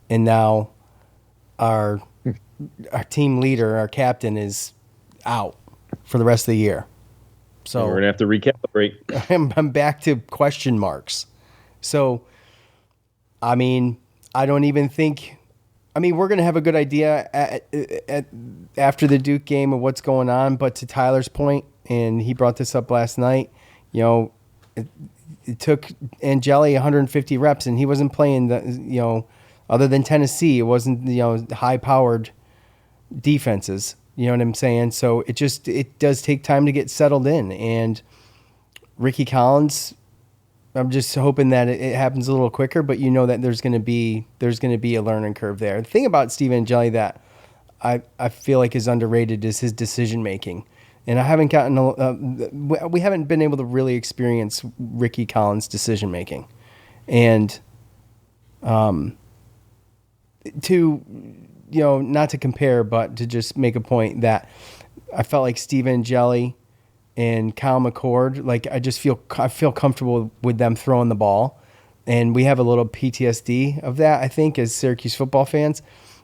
And now our team leader, our captain, is out for the rest of the year. So we're going to have to recalibrate. I'm back to question marks. So, I mean, I don't even think – I mean, we're going to have a good idea after the Duke game of what's going on. But to Tyler's point, and he brought this up last night, it took Angeli 150 reps, and he wasn't playing other than Tennessee, it wasn't, high-powered defenses. You know what I'm saying? So it does take time to get settled in. And Ricky Collins, I'm just hoping that it happens a little quicker, but that there's going to be a learning curve there. The thing about Steve Angeli that I feel like is underrated is his decision making. And I haven't we haven't been able to really experience Ricky Collins' decision making. And not to compare, but to just make a point that I felt like Steve Angeli and Kyle McCord, like I feel comfortable with them throwing the ball, and we have a little PTSD of that, I think, as Syracuse football fans,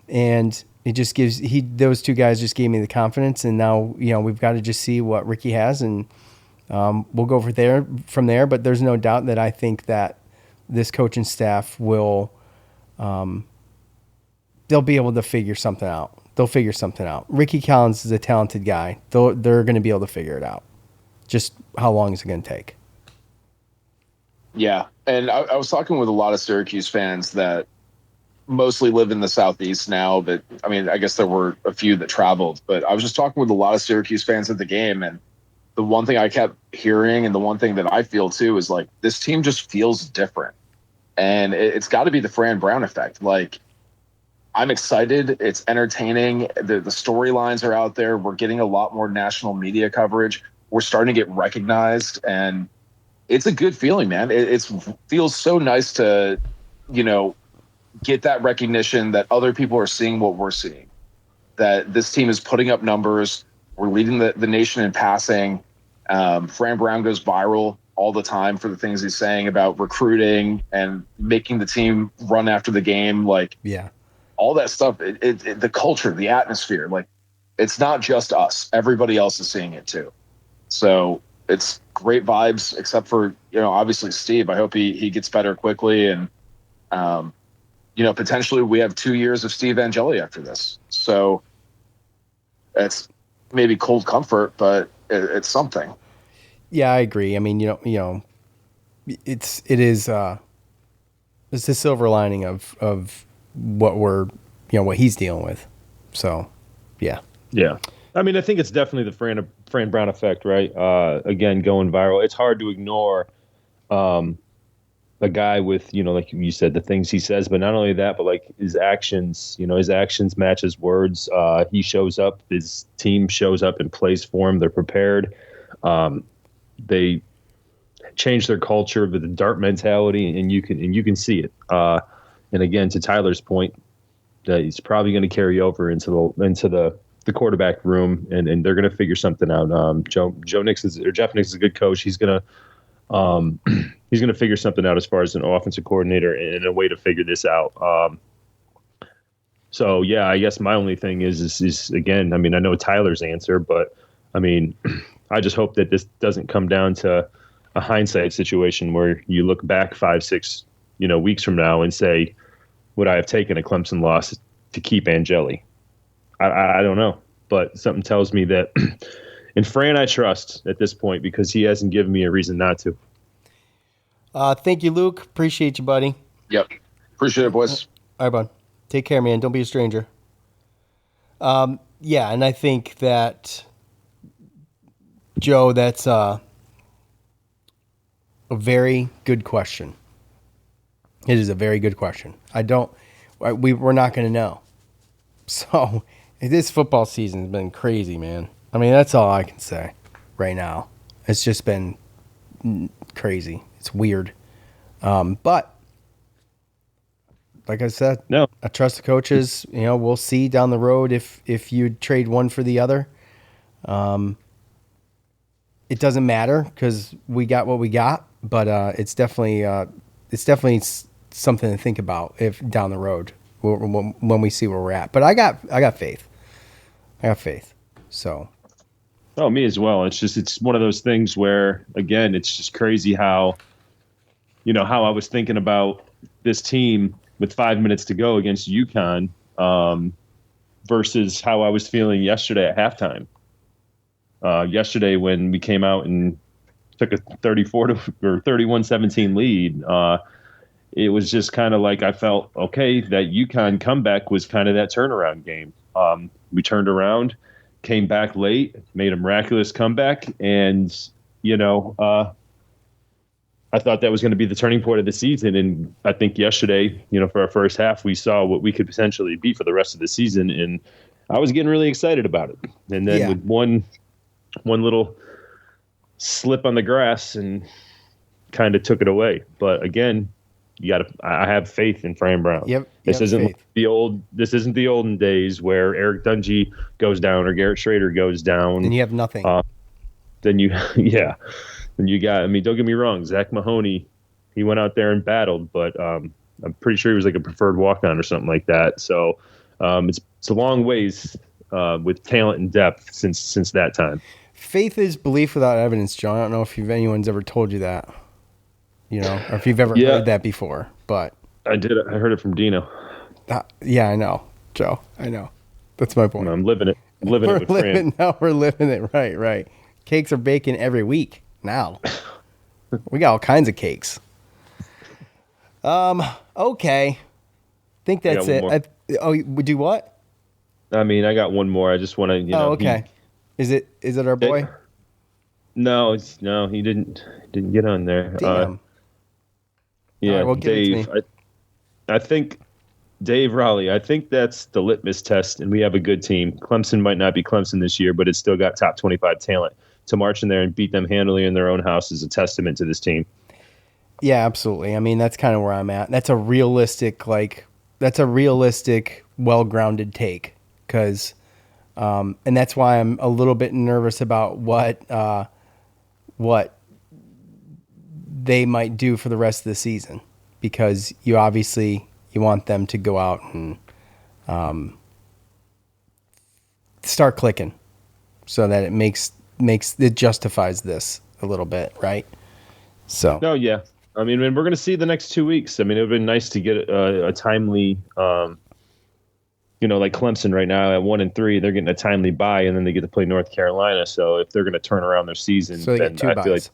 and it just gives those two guys just gave me the confidence, and now we've got to just see what Ricky has, and we'll go from there. But there's no doubt that I think that this coaching staff will. They'll be able to figure something out. They'll figure something out. Ricky Collins is a talented guy. They're going to be able to figure it out. Just how long is it going to take? Yeah, and I was talking with a lot of Syracuse fans that mostly live in the Southeast now. But I mean, I guess there were a few that traveled. But I was just talking with a lot of Syracuse fans at the game, and the one thing I kept hearing, and the one thing that I feel too, is like this team just feels different, and it's got to be the Fran Brown effect. Like, I'm excited. It's entertaining. The storylines are out there. We're getting a lot more national media coverage. We're starting to get recognized, and it's a good feeling, man. It feels so nice to, get that recognition that other people are seeing what we're seeing, that this team is putting up numbers. We're leading the nation in passing. Fran Brown goes viral all the time for the things he's saying about recruiting and making the team run after the game. All that stuff, the culture, the atmosphere, it's not just us. Everybody else is seeing it too. So it's great vibes, except for, obviously Steve. I hope he gets better quickly. And, potentially we have 2 years of Steve Angeli after this. So it's maybe cold comfort, but it's something. Yeah, I agree. I mean, it's the silver lining of what what he's dealing with. So, yeah. Yeah. I mean, I think it's definitely the Fran Brown effect, right? Again, going viral. It's hard to ignore a guy with, like you said, the things he says, but not only that, but his actions, his actions match his words. He shows up, his team shows up and plays for him. They're prepared. They change their culture with the dart mentality, and you can see it. And again, to Tyler's point, that he's probably going to carry over into the quarterback room, and they're going to figure something out. Jeff Nix is a good coach. He's going to figure something out as far as an offensive coordinator and a way to figure this out. So yeah, I guess my only thing is again, I mean, I know Tyler's answer, but I mean, I just hope that this doesn't come down to a hindsight situation where you look back 5-6, weeks from now and say, would I have taken a Clemson loss to keep Angeli? I don't know, but something tells me that. And Fran, I trust at this point because he hasn't given me a reason not to. Thank you, Luke. Appreciate you, buddy. Yep. Appreciate it, boys. All right, bud. Take care, man. Don't be a stranger. Yeah, and I think that, Joe, that's a very good question. It is a very good question. We're not going to know. So this football season has been crazy, man. I mean, that's all I can say right now. It's just been crazy. It's weird. But like I said, no, I trust the coaches. We'll see down the road if you trade one for the other. It doesn't matter because we got what we got, but it's definitely something to think about if down the road when we see where we're at. But I got faith. I got faith. So. Oh, me as well. It's one of those things where, again, it's just crazy how I was thinking about this team with 5 minutes to go against UConn versus how I was feeling yesterday at halftime. Yesterday when we came out and took a 31-17 lead, it was just kind of like I felt, okay, that UConn comeback was kind of that turnaround game. We turned around, came back late, made a miraculous comeback, and I thought that was going to be the turning point of the season. And I think yesterday, for our first half, we saw what we could potentially be for the rest of the season, and I was getting really excited about it. And then with one little slip on the grass and kind of took it away. But again, I have faith in Fran Brown. Yep. This isn't the olden days where Eric Dungy goes down or Garrett Schrader goes down. And you have nothing. Then you got, I mean, don't get me wrong, Zach Mahoney, he went out there and battled, but I'm pretty sure he was like a preferred walk-on or something like that. So it's a long ways with talent and depth since that time. Faith is belief without evidence, John. I don't know if anyone's ever told you that, or if you've ever heard that before, but I did. I heard it from Dino. Yeah, I know, Joe. I know. That's my point. I'm living it. We're living it. Right. Cakes are baking every week now. We got all kinds of cakes. Okay. Think that's it. We do what? I mean, I got one more. I just want to, okay. Is it our boy? No, he didn't get on there. Damn. Yeah, right, well, Dave. I think Dave Raleigh, I think that's the litmus test, and we have a good team. Clemson might not be Clemson this year, but it's still got top 25 talent. To march in there and beat them handily in their own house is a testament to this team. Yeah, absolutely. I mean, that's kind of where I'm at. That's a realistic, well-grounded take, because, and that's why I'm a little bit nervous about what they might do for the rest of the season, because you want them to go out and start clicking, so that it justifies this a little bit, right? So. No, yeah. I mean, we're going to see the next 2 weeks. I mean, it would have been nice to get a timely, like Clemson right now at 1-3, they're getting a timely bye, and then they get to play North Carolina. So if they're going to turn around their season, then I feel like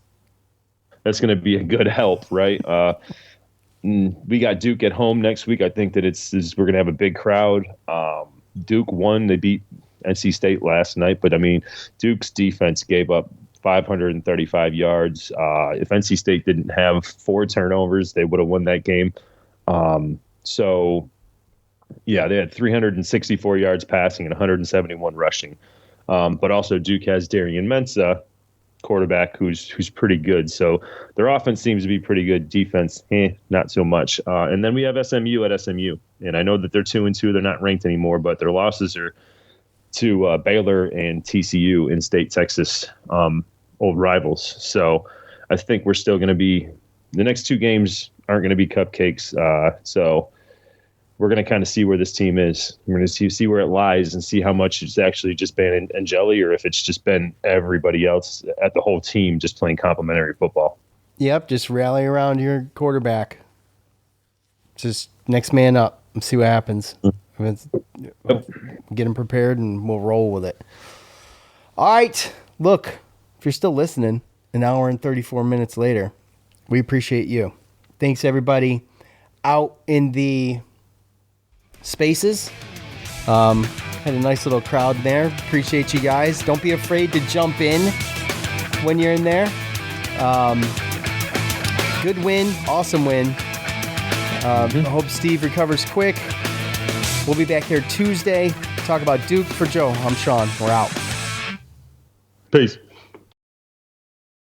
that's going to be a good help, right? We got Duke at home next week. I think that we're going to have a big crowd. Duke won. They beat NC State last night, but I mean, Duke's defense gave up 535 yards. If NC State didn't have 4 turnovers, they would have won that game. So, yeah, they had 364 yards passing and 171 rushing. But also Duke has Darian Mensah, quarterback, who's pretty good. So their offense seems to be pretty good. Defense, not so much. And then we have SMU at SMU. And I know that they're 2-2. They're not ranked anymore, but their losses are to Baylor and TCU, in-state Texas, old rivals. So I think we're still going to be – the next 2 games aren't going to be cupcakes. So we're going to kind of see where this team is. We're going to see where it lies and see how much it's actually just been Angeli, or if it's just been everybody else at the whole team just playing complimentary football. Yep, just rally around your quarterback. Just next man up and see what happens. Get them prepared, and we'll roll with it. All right. Look, if you're still listening, an hour and 34 minutes later, we appreciate you. Thanks, everybody out in the spaces. Had a nice little crowd there. Appreciate you guys. Don't be afraid to jump in when you're in there. Good win. Awesome win. I hope Steve recovers quick. We'll be back here Tuesday. Talk about Duke. For Joe, I'm Sean. We're out. Peace.